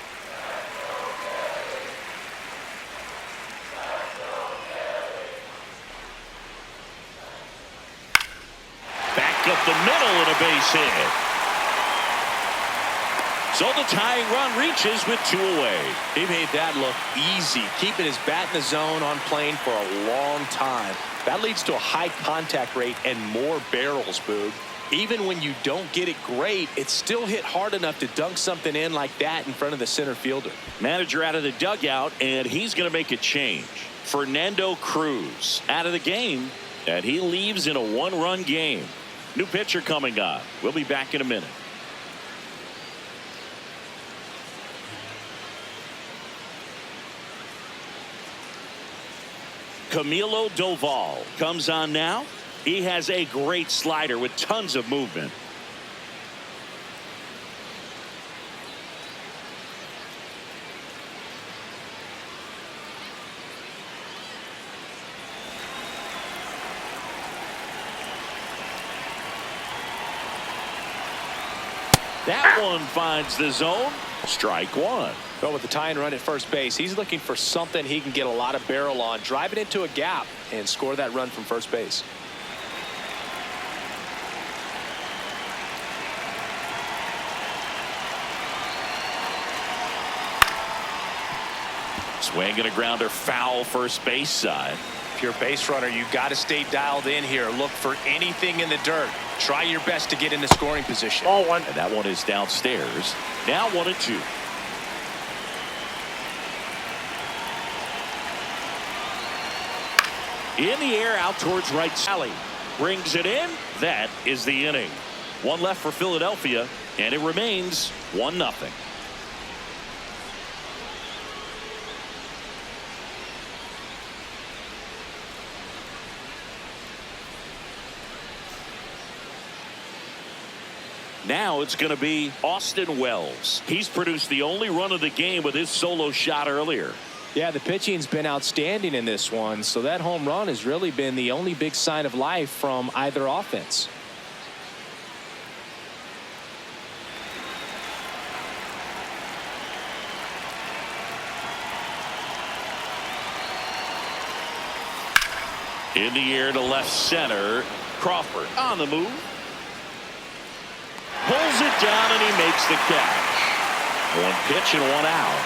Back up the middle and a base hit. So the tying run reaches with two away. He made that look easy, keeping his bat in the zone on plane for a long time. That leads to a high contact rate and more barrels, Boog. Even when you don't get it great, it's still hit hard enough to dunk something in like that in front of the center fielder. Manager out of the dugout, and he's going to make a change. Fernando Cruz out of the game, and he leaves in a one-run game. New pitcher coming up. We'll be back in a minute. Camilo Doval comes on now. He has a great slider with tons of movement. That one finds the zone. Strike one. But with the tying run at first base, he's looking for something he can get a lot of barrel on, drive it into a gap, and score that run from first base. Swing and a grounder foul first base side. If you're a base runner, you got to stay dialed in here. Look for anything in the dirt. Try your best to get into scoring position. Ball one. And that one is downstairs. Now 1-2. In the air out towards right. Sally brings it in. That is the inning. One left for Philadelphia, and it remains 1-0. Now it's going to be Austin Wells. He's produced the only run of the game with his solo shot earlier. Yeah, the pitching's been outstanding in this one, so that home run has really been the only big sign of life from either offense. In the air to left center. Crawford on the move. Pulls it down and he makes the catch. One pitch and one out.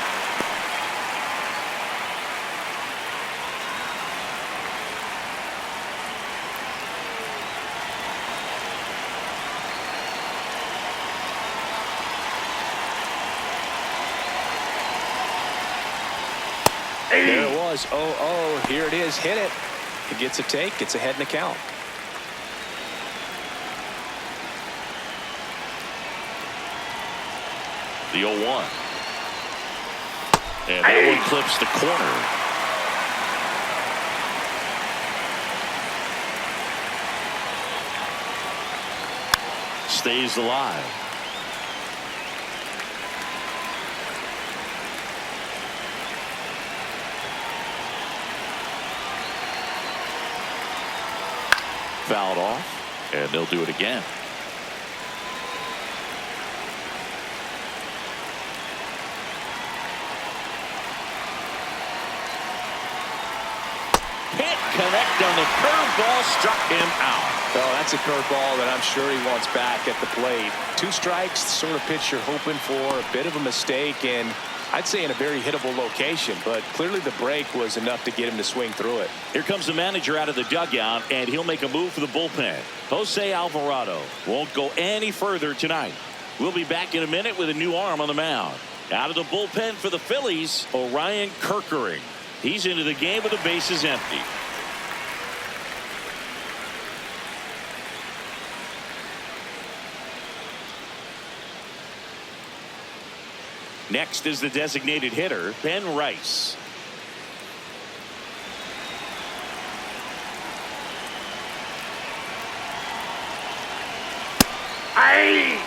There it was. 0-0. Here it is. Hit it. It gets a take. Gets ahead in the count. The 0-1. And that one clips the corner. Stays alive. Fouled off, and they'll do it again. Can't connect on the curveball, struck him out. Oh, that's a curveball that I'm sure he wants back at the plate. 2 strikes, the sort of pitch you're hoping for. A bit of a mistake, and I'd say in a very hittable location, but clearly the break was enough to get him to swing through it. Here comes the manager out of the dugout, and he'll make a move for the bullpen. Jose Alvarado won't go any further tonight. We'll be back in a minute with a new arm on the mound. Out of the bullpen for the Phillies, Orion Kerkering. He's into the game with the bases empty. Next is the designated hitter, Ben Rice. Aye!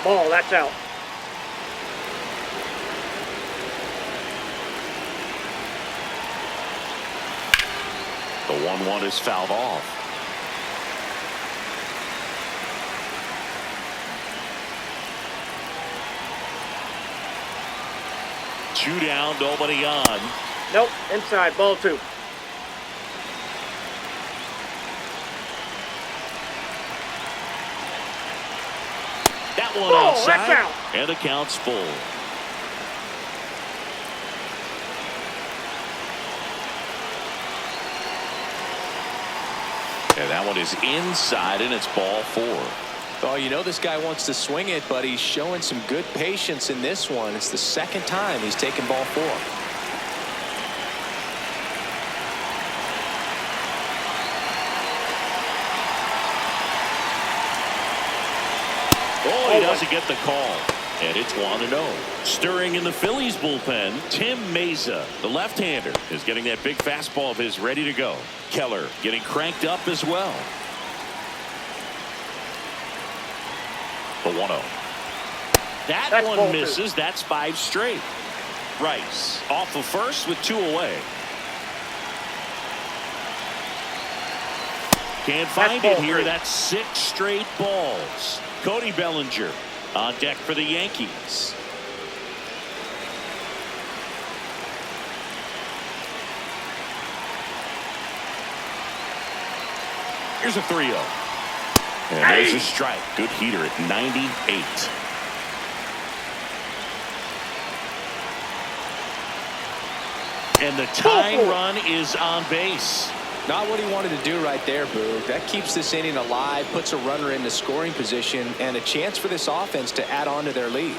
Ball, that's out. The 1-1 is fouled off. Two down, nobody on. Nope, inside, ball 2. That one Ball, outside, that's out. and the count's full. And that one is inside, and it's ball 4. Oh, you know this guy wants to swing it, but he's showing some good patience in this one. It's the second time he's taken ball 4. Oh, he doesn't get the call. And it's 1-0. Stirring in the Phillies bullpen, Tim Meza, the left-hander, is getting that big fastball of his ready to go. Keller getting cranked up as well. The 1-0. That's one misses. That's 5 straight. Rice off of first with 2 away. Can't find it here. That's 6 straight balls. Cody Bellinger on deck for the Yankees. Here's a 3-0. And there's a strike. Good heater at 98. And the tying run is on base. Not what he wanted to do right there, Boog. That keeps this inning alive, puts a runner in the scoring position, and a chance for this offense to add on to their lead.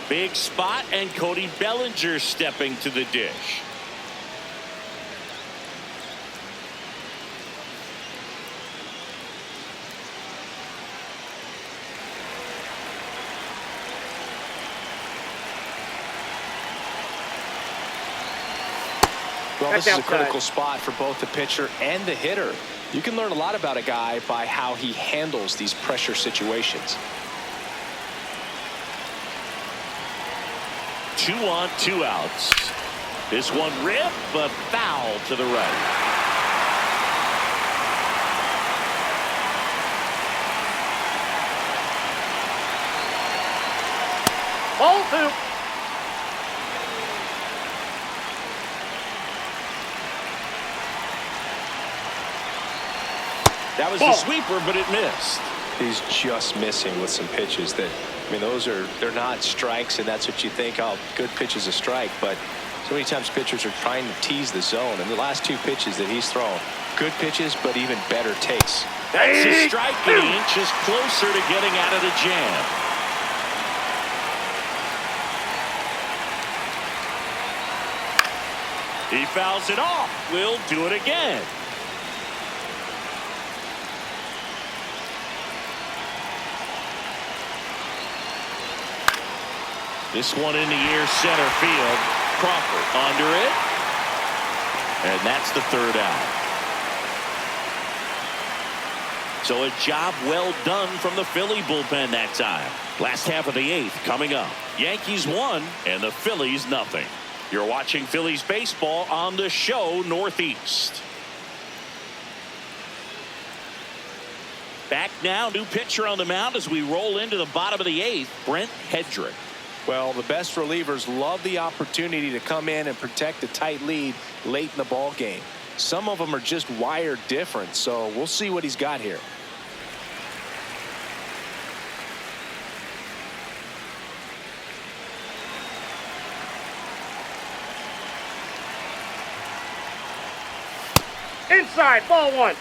Big spot, and Cody Bellinger stepping to the dish. Well, this is a critical spot for both the pitcher and the hitter. You can learn a lot about a guy by how he handles these pressure situations. 2 on, 2 outs. This one ripped, but foul to the right. Ball 2. That was the sweeper, but it missed. He's just missing with some pitches that, I mean, they're not strikes, and that's what you think, oh, good pitch is a strike. But so many times pitchers are trying to tease the zone. And the last two pitches that he's thrown, good pitches, but even better takes. That's a strike, and he inches closer to getting out of the jam. He fouls it off. We'll do it again. This one in the air, center field. Crawford under it. And that's the third out. So a job well done from the Philly bullpen that time. Last half of the eighth coming up. Yankees won and the Phillies nothing. You're watching Phillies baseball on the show Northeast. Back now, new pitcher on the mound as we roll into the bottom of the eighth, Brent Hedrick. Well, the best relievers love the opportunity to come in and protect a tight lead late in the ball game. Some of them are just wired different, so we'll see what he's got here. Inside, ball one.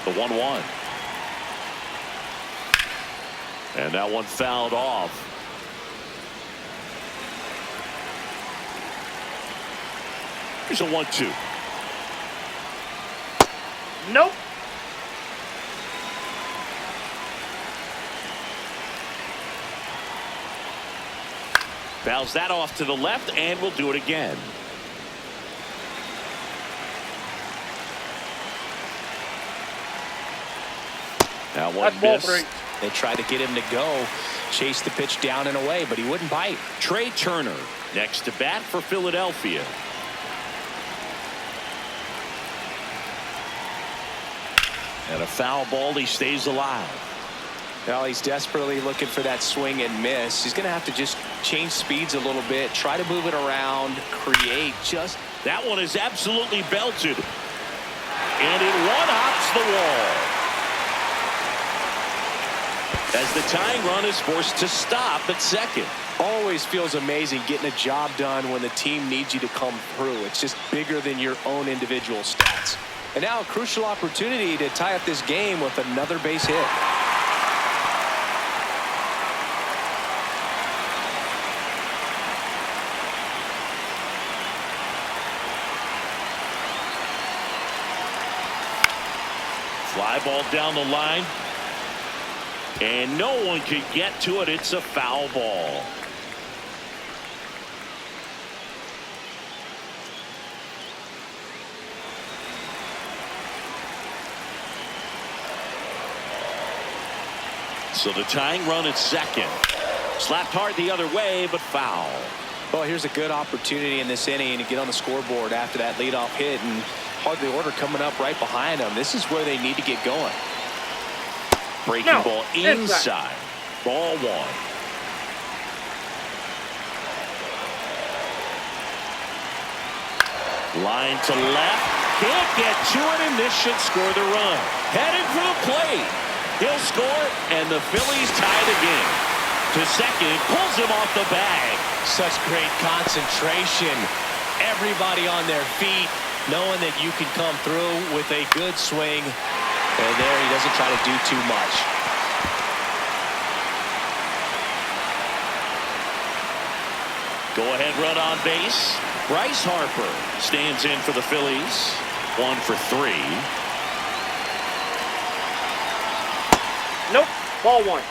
The 1-1. And that one fouled off. Here's a 1-2. Nope. Fouls that off to the left, and we'll do it again. That one missed. They tried to get him to go, chase the pitch down and away, but he wouldn't bite. Trey Turner next to bat for Philadelphia. And a foul ball. He stays alive. Well, he's desperately looking for that swing and miss. He's going to have to just change speeds a little bit, try to move it around, create just. That one is absolutely belted. And it one-hops the wall. As the tying run is forced to stop at second. Always feels amazing getting a job done when the team needs you to come through. It's just bigger than your own individual stats. And now a crucial opportunity to tie up this game with another base hit. Fly ball down the line. And no one could get to it. It's a foul ball. So the tying run at second. Slapped hard the other way, but foul. Well, here's a good opportunity in this inning to get on the scoreboard after that leadoff hit, and hardly order coming up right behind them. This is where they need to get going. Breaking ball inside. Ball one. Line to left. Can't get to it, and this should score the run. Headed for the plate. He'll score, and the Phillies tie the game. To second, pulls him off the bag. Such great concentration. Everybody on their feet, knowing that you can come through with a good swing. And there he doesn't try to do too much. Go ahead run on base. Bryce Harper stands in for the Phillies. 1 for 3. Nope. Ball one.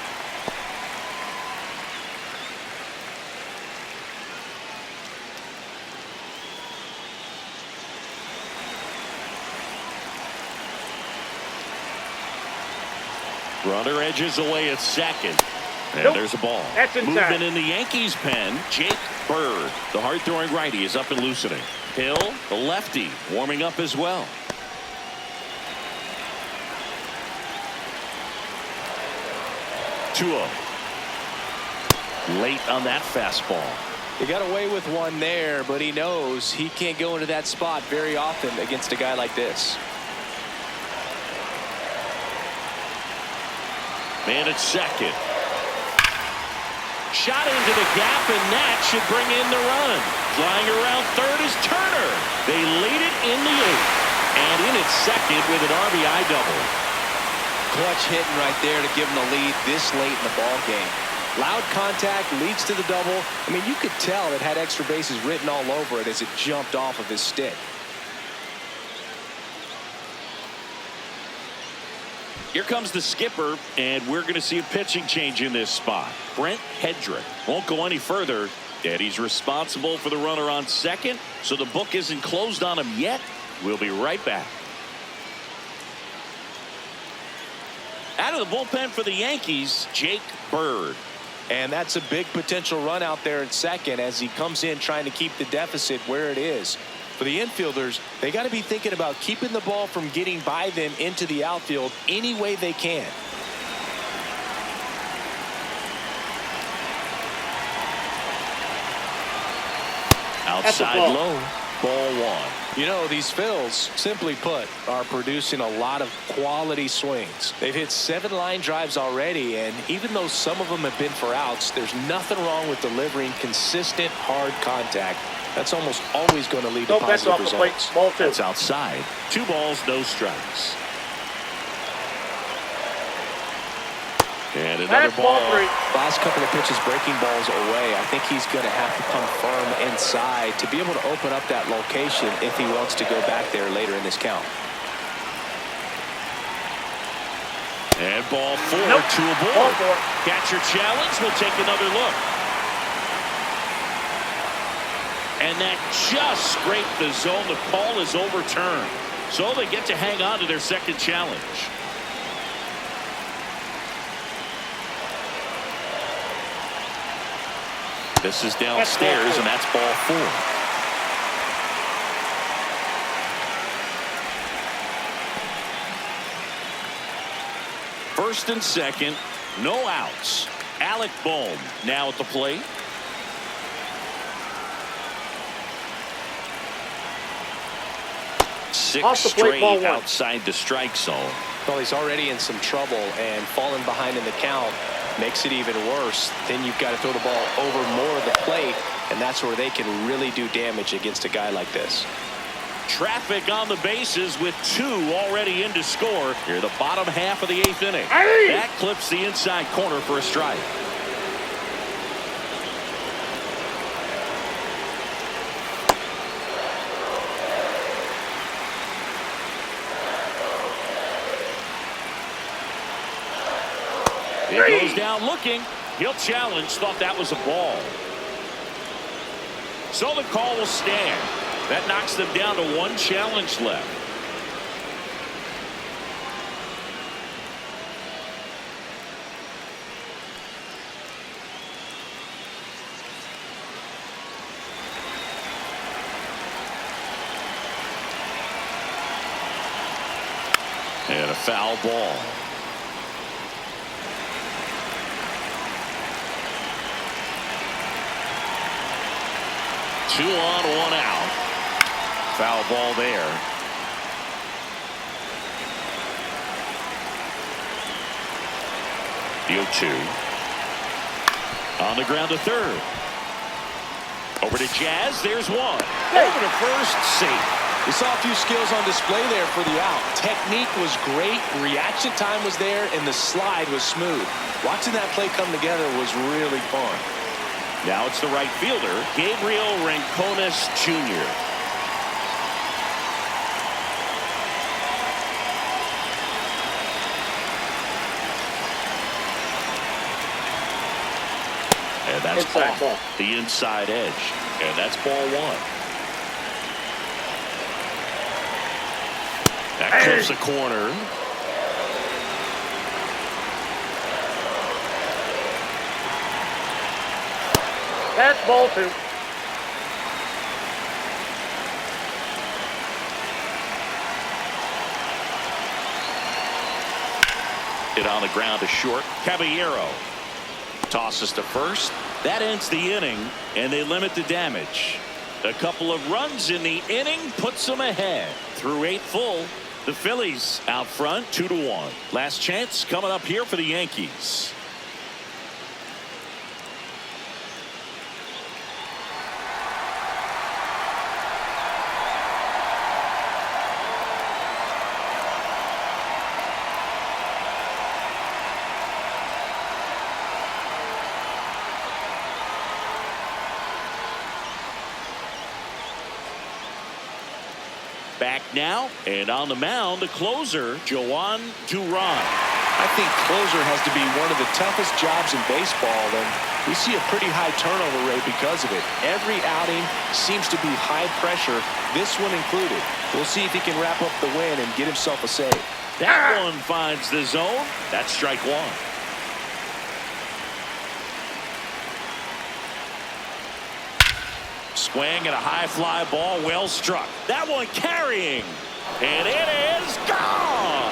Runner edges away at second. And there's a ball. That's inside. Movement in the Yankees pen. Jake Bird, the hard-throwing righty, is up and loosening. Hill, the lefty, warming up as well. 2-0. Late on that fastball. He got away with one there, but he knows he can't go into that spot very often against a guy like this. Man at second. Shot into the gap, and that should bring in the run. Flying around third is Turner. They lead it in the 8th. And in at second with an RBI double. Clutch hitting right there to give him the lead this late in the ball game. Loud contact leads to the double. I mean, you could tell it had extra bases written all over it as it jumped off of his stick. Here comes the skipper, and we're going to see a pitching change in this spot. Brent Hedrick won't go any further, and he's responsible for the runner on second, so the book isn't closed on him yet. We'll be right back. Out of the bullpen for the Yankees, Jake Bird. And that's a big potential run out there at second as he comes in trying to keep the deficit where it is. For the infielders, they got to be thinking about keeping the ball from getting by them into the outfield any way they can. Outside low, ball 1. You know, these Phils, simply put, are producing a lot of quality swings. They've hit 7 line drives already, and even though some of them have been for outs, there's nothing wrong with delivering consistent, hard contact. That's almost always going to lead to positive results. Ball 2. That's outside. 2 balls, no strikes. And another ball. Ball 3. Last couple of pitches breaking balls away. I think he's going to have to come firm inside to be able to open up that location if he wants to go back there later in this count. And ball 4 to a ball. Ball 4. Catcher challenge. We'll take another look. And that just scraped the zone. The call is overturned. So they get to hang on to their second challenge. This is downstairs, and that's ball 4. First and second, no outs. Alec Bohm now at the plate. Six straight outside the strike zone. Well, he's already in some trouble, and falling behind in the count makes it even worse. Then you've got to throw the ball over more of the plate, and that's where they can really do damage against a guy like this. Traffic on the bases with 2 already in to score. Here, the bottom half of the 8th inning. That clips the inside corner for a strike. He goes down looking. He'll challenge. Thought that was a ball. So the call will stand. That knocks them down to 1 challenge left. And a foul ball. Two on, 1 out. Foul ball there. The 0-2. On the ground to third. Over to Jazz. There's 1. Over to first. Safe. We saw a few skills on display there for the out. Technique was great. Reaction time was there, and the slide was smooth. Watching that play come together was really fun. Now it's the right fielder, Gabriel Rincones Jr. And that's off the inside edge. And that's ball 1. That clips the corner. That's ball 2. Hit on the ground to short. Caballero tosses to first. That ends the inning, and they limit the damage. A couple of runs in the inning puts them ahead. Through 8 full, the Phillies out front 2-1. Last chance coming up here for the Yankees. Back now, and on the mound, the closer, Joan Duran. I think closer has to be one of the toughest jobs in baseball, and we see a pretty high turnover rate because of it. Every outing seems to be high pressure, this one included. We'll see if he can wrap up the win and get himself a save. That one finds the zone. That's strike one. Swing and a high fly ball, well struck. That one carrying, and it is gone.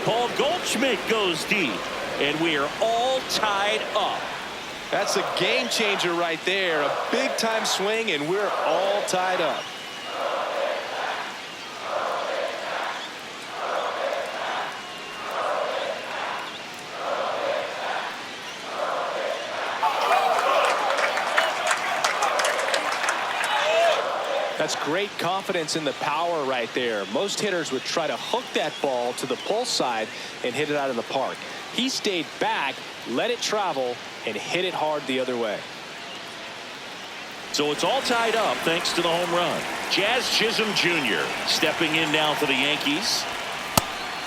Paul Goldschmidt goes deep, and we are all tied up. That's a game changer right there. A big time swing, and we're all tied up. That's great confidence in the power right there. Most hitters would try to hook that ball to the pull side and hit it out of the park. He stayed back, let it travel, and hit it hard the other way. So it's all tied up thanks to the home run. Jazz Chisholm Jr. stepping in now for the Yankees.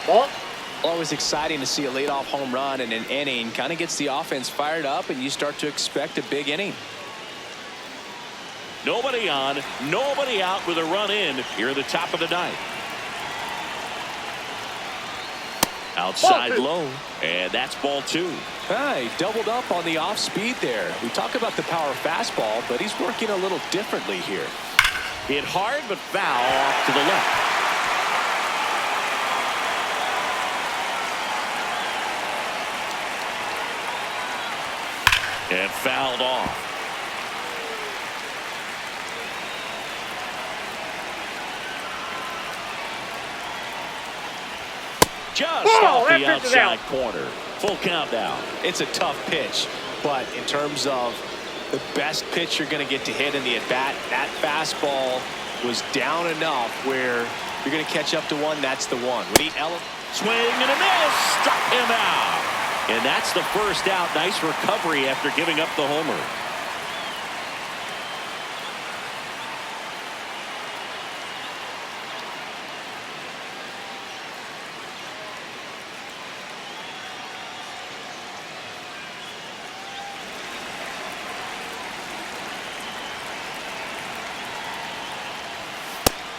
Ball. Always exciting to see a leadoff home run in an inning. Kind of gets the offense fired up, and you start to expect a big inning. Nobody on, nobody out with a run in here at the top of the ninth. Outside low, and that's ball 2. He doubled up on the off speed there. We talk about the power fastball, but he's working a little differently here. Hit hard but foul off to the left. And fouled off. Just off the outside corner. Full count now. It's a tough pitch, but in terms of the best pitch you're going to get to hit in the at-bat, that fastball was down enough where you're going to catch up to one. That's the one. Swing and a miss. Struck him out. And that's the first out. Nice recovery after giving up the homer.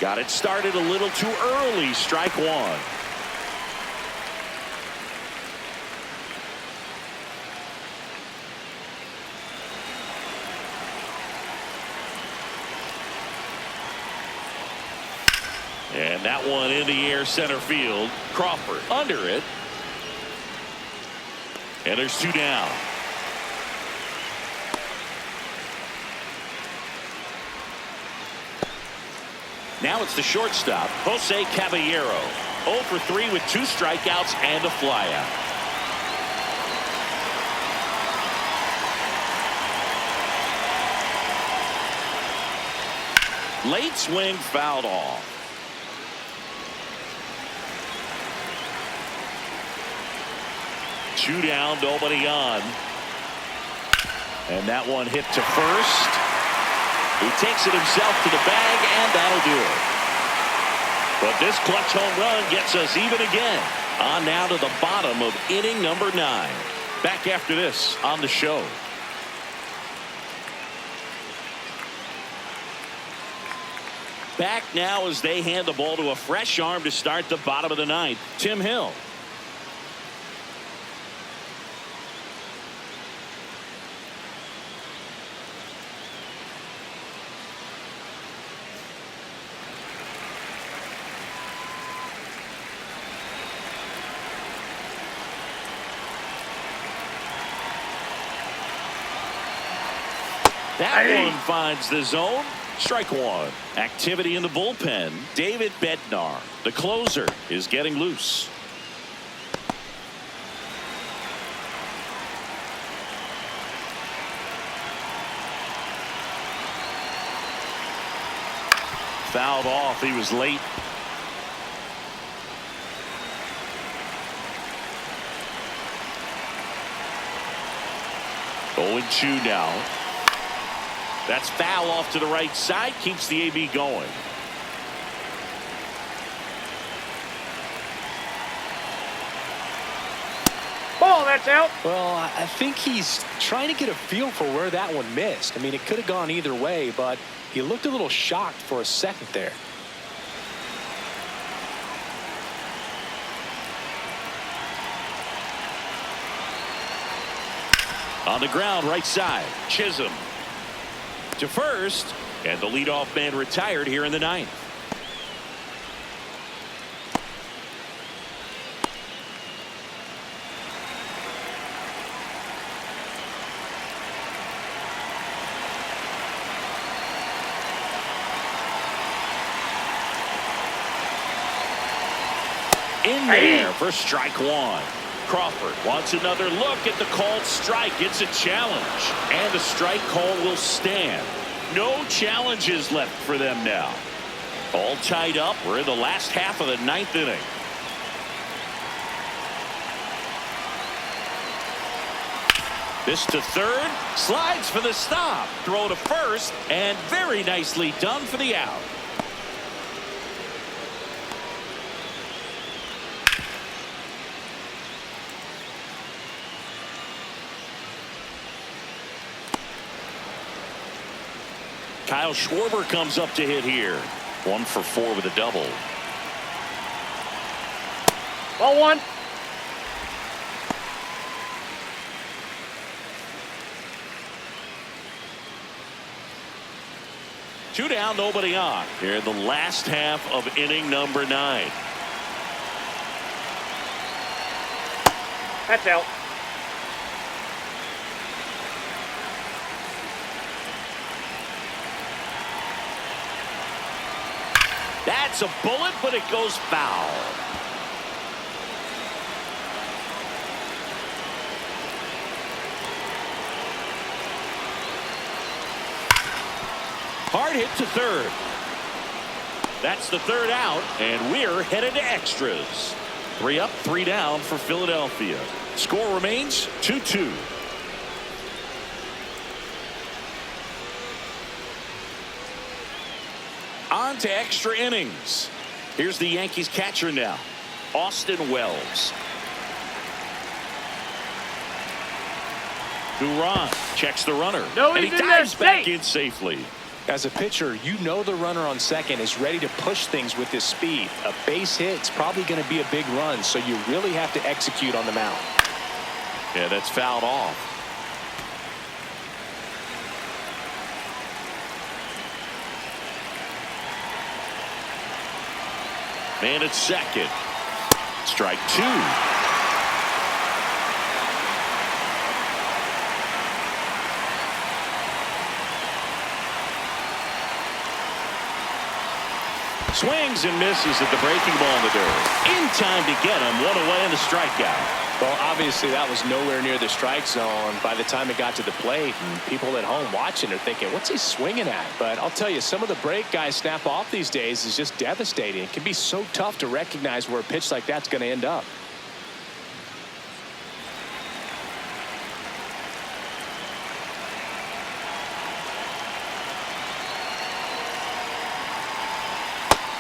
Got it started a little too early. Strike one. And that one in the air center field. Crawford under it. And there's 2 down. Now it's the shortstop, Jose Caballero. 0 for 3 with 2 strikeouts and a flyout. Late swing fouled off. Two down, nobody on. And that one hit to first. He takes it himself to the bag, and that'll do it. But this clutch home run gets us even again. On now to the bottom of inning number 9. Back after this on the show. Back now as they hand the ball to a fresh arm to start the bottom of the 9th. Tim Hill. That one finds the zone. Strike one. Activity in the bullpen. David Bednar, the closer, is getting loose. Fouled off. He was late. 0-2 now. That's foul off to the right side. Keeps the AB going. Ball, that's out. Well, I think he's trying to get a feel for where that one missed. I mean, it could have gone either way, but he looked a little shocked for a second there. On the ground, right side. Chisholm to first, and the leadoff man retired here in the ninth. In there for strike one. Crawford wants another look at the called strike. It's a challenge, and the strike call will stand. No challenges left for them now. All tied up. We're in the last half of the ninth inning. This to third. Slides for the stop. Throw to first, and very nicely done for the out. Kyle Schwarber comes up to hit here. 1 for 4 with a double. Ball one. Two down, nobody on. Here in the last half of inning number 9. That's out. That's a bullet, but it goes foul. Hard hit to third. That's the third out, and we're headed to extras. 3 up, 3 down for Philadelphia. Score remains 2-2. On to extra innings. Here's the Yankees catcher now, Austin Wells. Duran checks the runner. No, and he he's in there dives back safe. in safely. As a pitcher, you know the runner on second is ready to push things with his speed. A base hit's probably going to be a big run, so you really have to execute on the mound. Yeah, that's fouled off. Man at second. Strike 2. Swings and misses at the breaking ball in the dirt. In time to get him. 1 away in the strikeout. Well, obviously that was nowhere near the strike zone by the time it got to the plate, and people at home watching are thinking, what's he swinging at? But I'll tell you, some of the break guys snap off these days is just devastating. It can be so tough to recognize where a pitch like that's going to end up.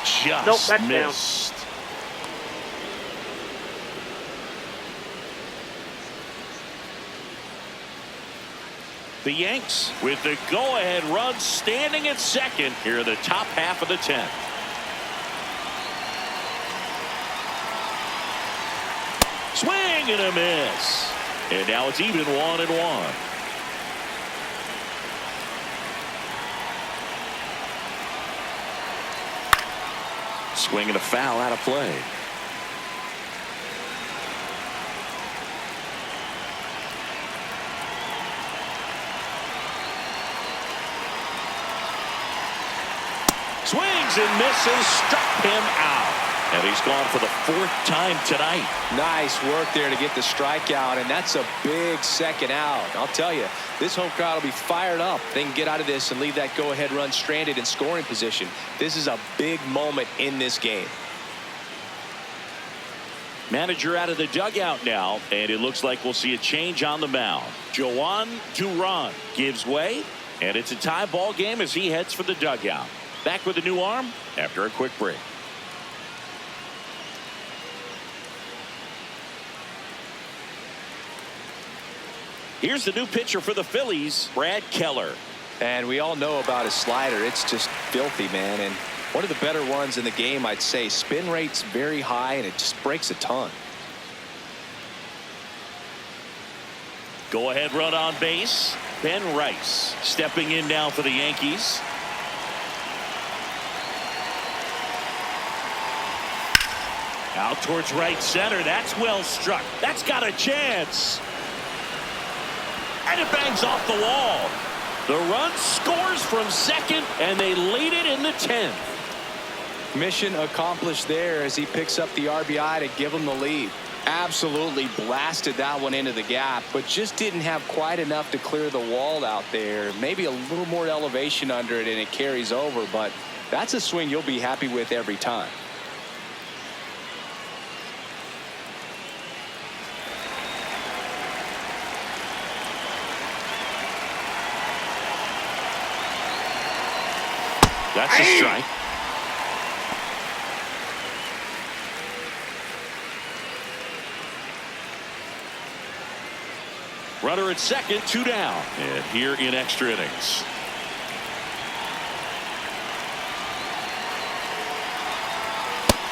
Just Nope, that's missed. The Yanks with the go-ahead run standing at second here in the top half of the 10th. Swing and a miss. And now it's even 1-1. Swing and a foul out of play. Swings and misses, struck him out. And he's gone for the 4th time tonight. Nice work there to get the strikeout, and that's a big second out. I'll tell you, this home crowd will be fired up. They can get out of this and leave that go-ahead run stranded in scoring position. This is a big moment in this game. Manager out of the dugout now, and it looks like we'll see a change on the mound. Joan Duran gives way, and it's a tie ball game as he heads for the dugout. Back with a new arm after a quick break. Here's the new pitcher for the Phillies, Brad Keller. And we all know about his slider. It's just filthy, man. And one of the better ones in the game, I'd say. Spin rate's very high, and it just breaks a ton. Go ahead run on base. Ben Rice stepping in now for the Yankees. Out towards right center. That's well struck. That's got a chance. And it bangs off the wall. The run scores from second, and they lead it in the 10th. Mission accomplished there as he picks up the RBI to give him the lead. Absolutely blasted that one into the gap, but just didn't have quite enough to clear the wall out there. Maybe a little more elevation under it, and it carries over, but that's a swing you'll be happy with every time. That's a strike. Runner at second, 2 down. And here in extra innings.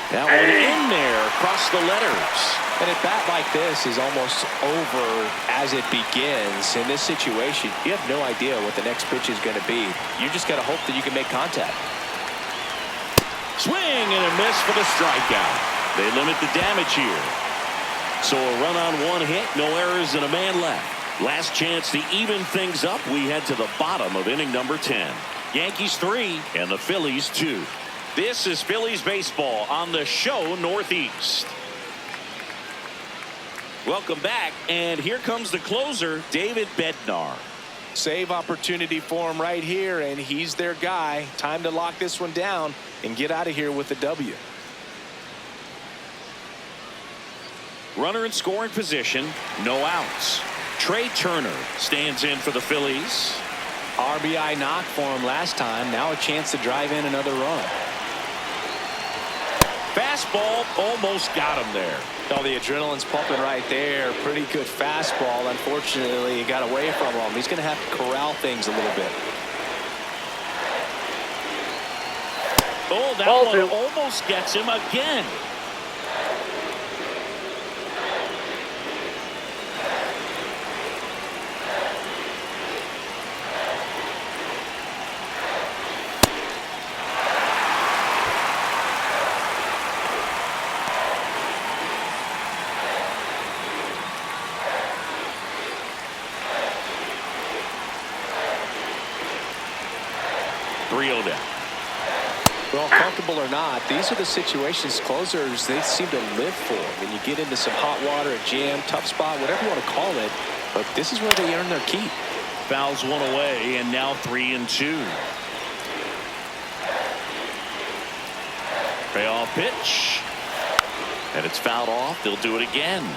That one in there across the letters. And a bat like this is almost over as it begins. In this situation, you have no idea what the next pitch is going to be. You just got to hope that you can make contact. Swing and a miss for the strikeout. They limit the damage here. So a run on 1 hit, no errors, and a man left. Last chance to even things up. We head to the bottom of inning number 10. Yankees 3 and the Phillies 2. This is Phillies baseball on the show Northeast. Welcome back, and here comes the closer, David Bednar. Save opportunity for him right here, and he's their guy. Time to lock this one down and get out of here with the W. Runner in scoring position, no outs. Trey Turner stands in for the Phillies. RBI knock for him last time. Now a chance to drive in another run. Fastball almost got him there. Oh, the adrenaline's pumping right there. Pretty good fastball. Unfortunately, he got away from him. He's going to have to corral things a little bit. Oh, that one almost gets him again. Well, comfortable or not, these are the situations closers they seem to live for. When you get into some hot water, a jam, tough spot, whatever you want to call it, but this is where they earn their keep. Fouls one away, and now 3-2. Payoff pitch, and it's fouled off. They'll do it again.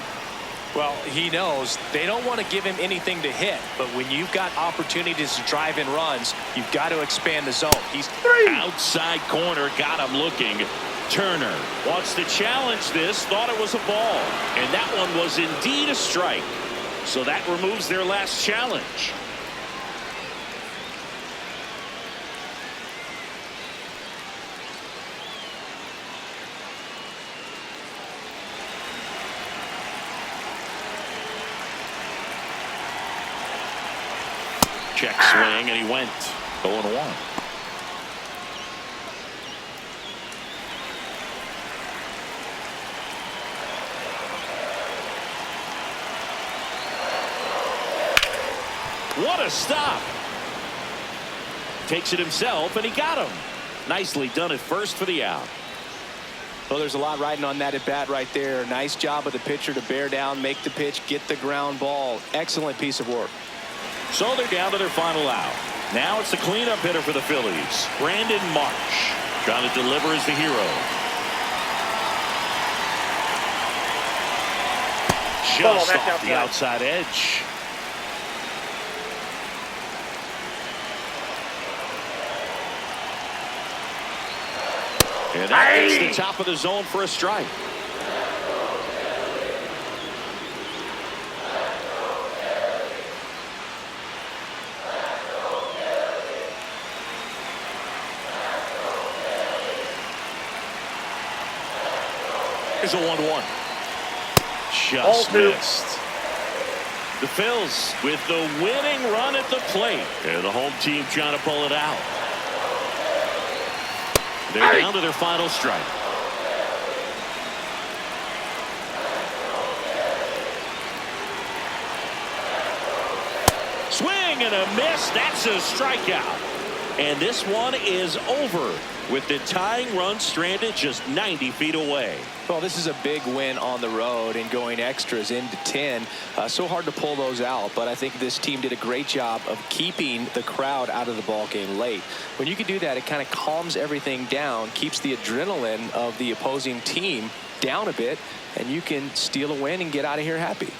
Well, he knows they don't want to give him anything to hit, but when you've got opportunities to drive in runs, you've got to expand the zone. He's outside corner, got him looking. Turner wants to challenge this, thought it was a ball, and that one was indeed a strike. So that removes their last challenge. Check swing, and he went 0-1. What a stop. Takes it himself, and he got him. Nicely done at first for the out. Well, there's a lot riding on that at bat right there. Nice job of the pitcher to bear down, make the pitch, get the ground ball. Excellent piece of work. So they're down to their final out. Now it's the cleanup hitter for the Phillies, Brandon Marsh. Trying to deliver as the hero. Just off the outside edge. And that hits the top of the zone for a strike. Here's a 1-1. Just missed. The Phils with the winning run at the plate. And the home team trying to pull it out. They're down to their final strike. Swing and a miss. That's a strikeout. And this one is over with the tying run stranded just 90 feet away. Well, this is a big win on the road and going extras into 10. So hard to pull those out, but I think this team did a great job of keeping the crowd out of the ball game late. When you can do that, it kind of calms everything down, keeps the adrenaline of the opposing team down a bit, and you can steal a win and get out of here happy.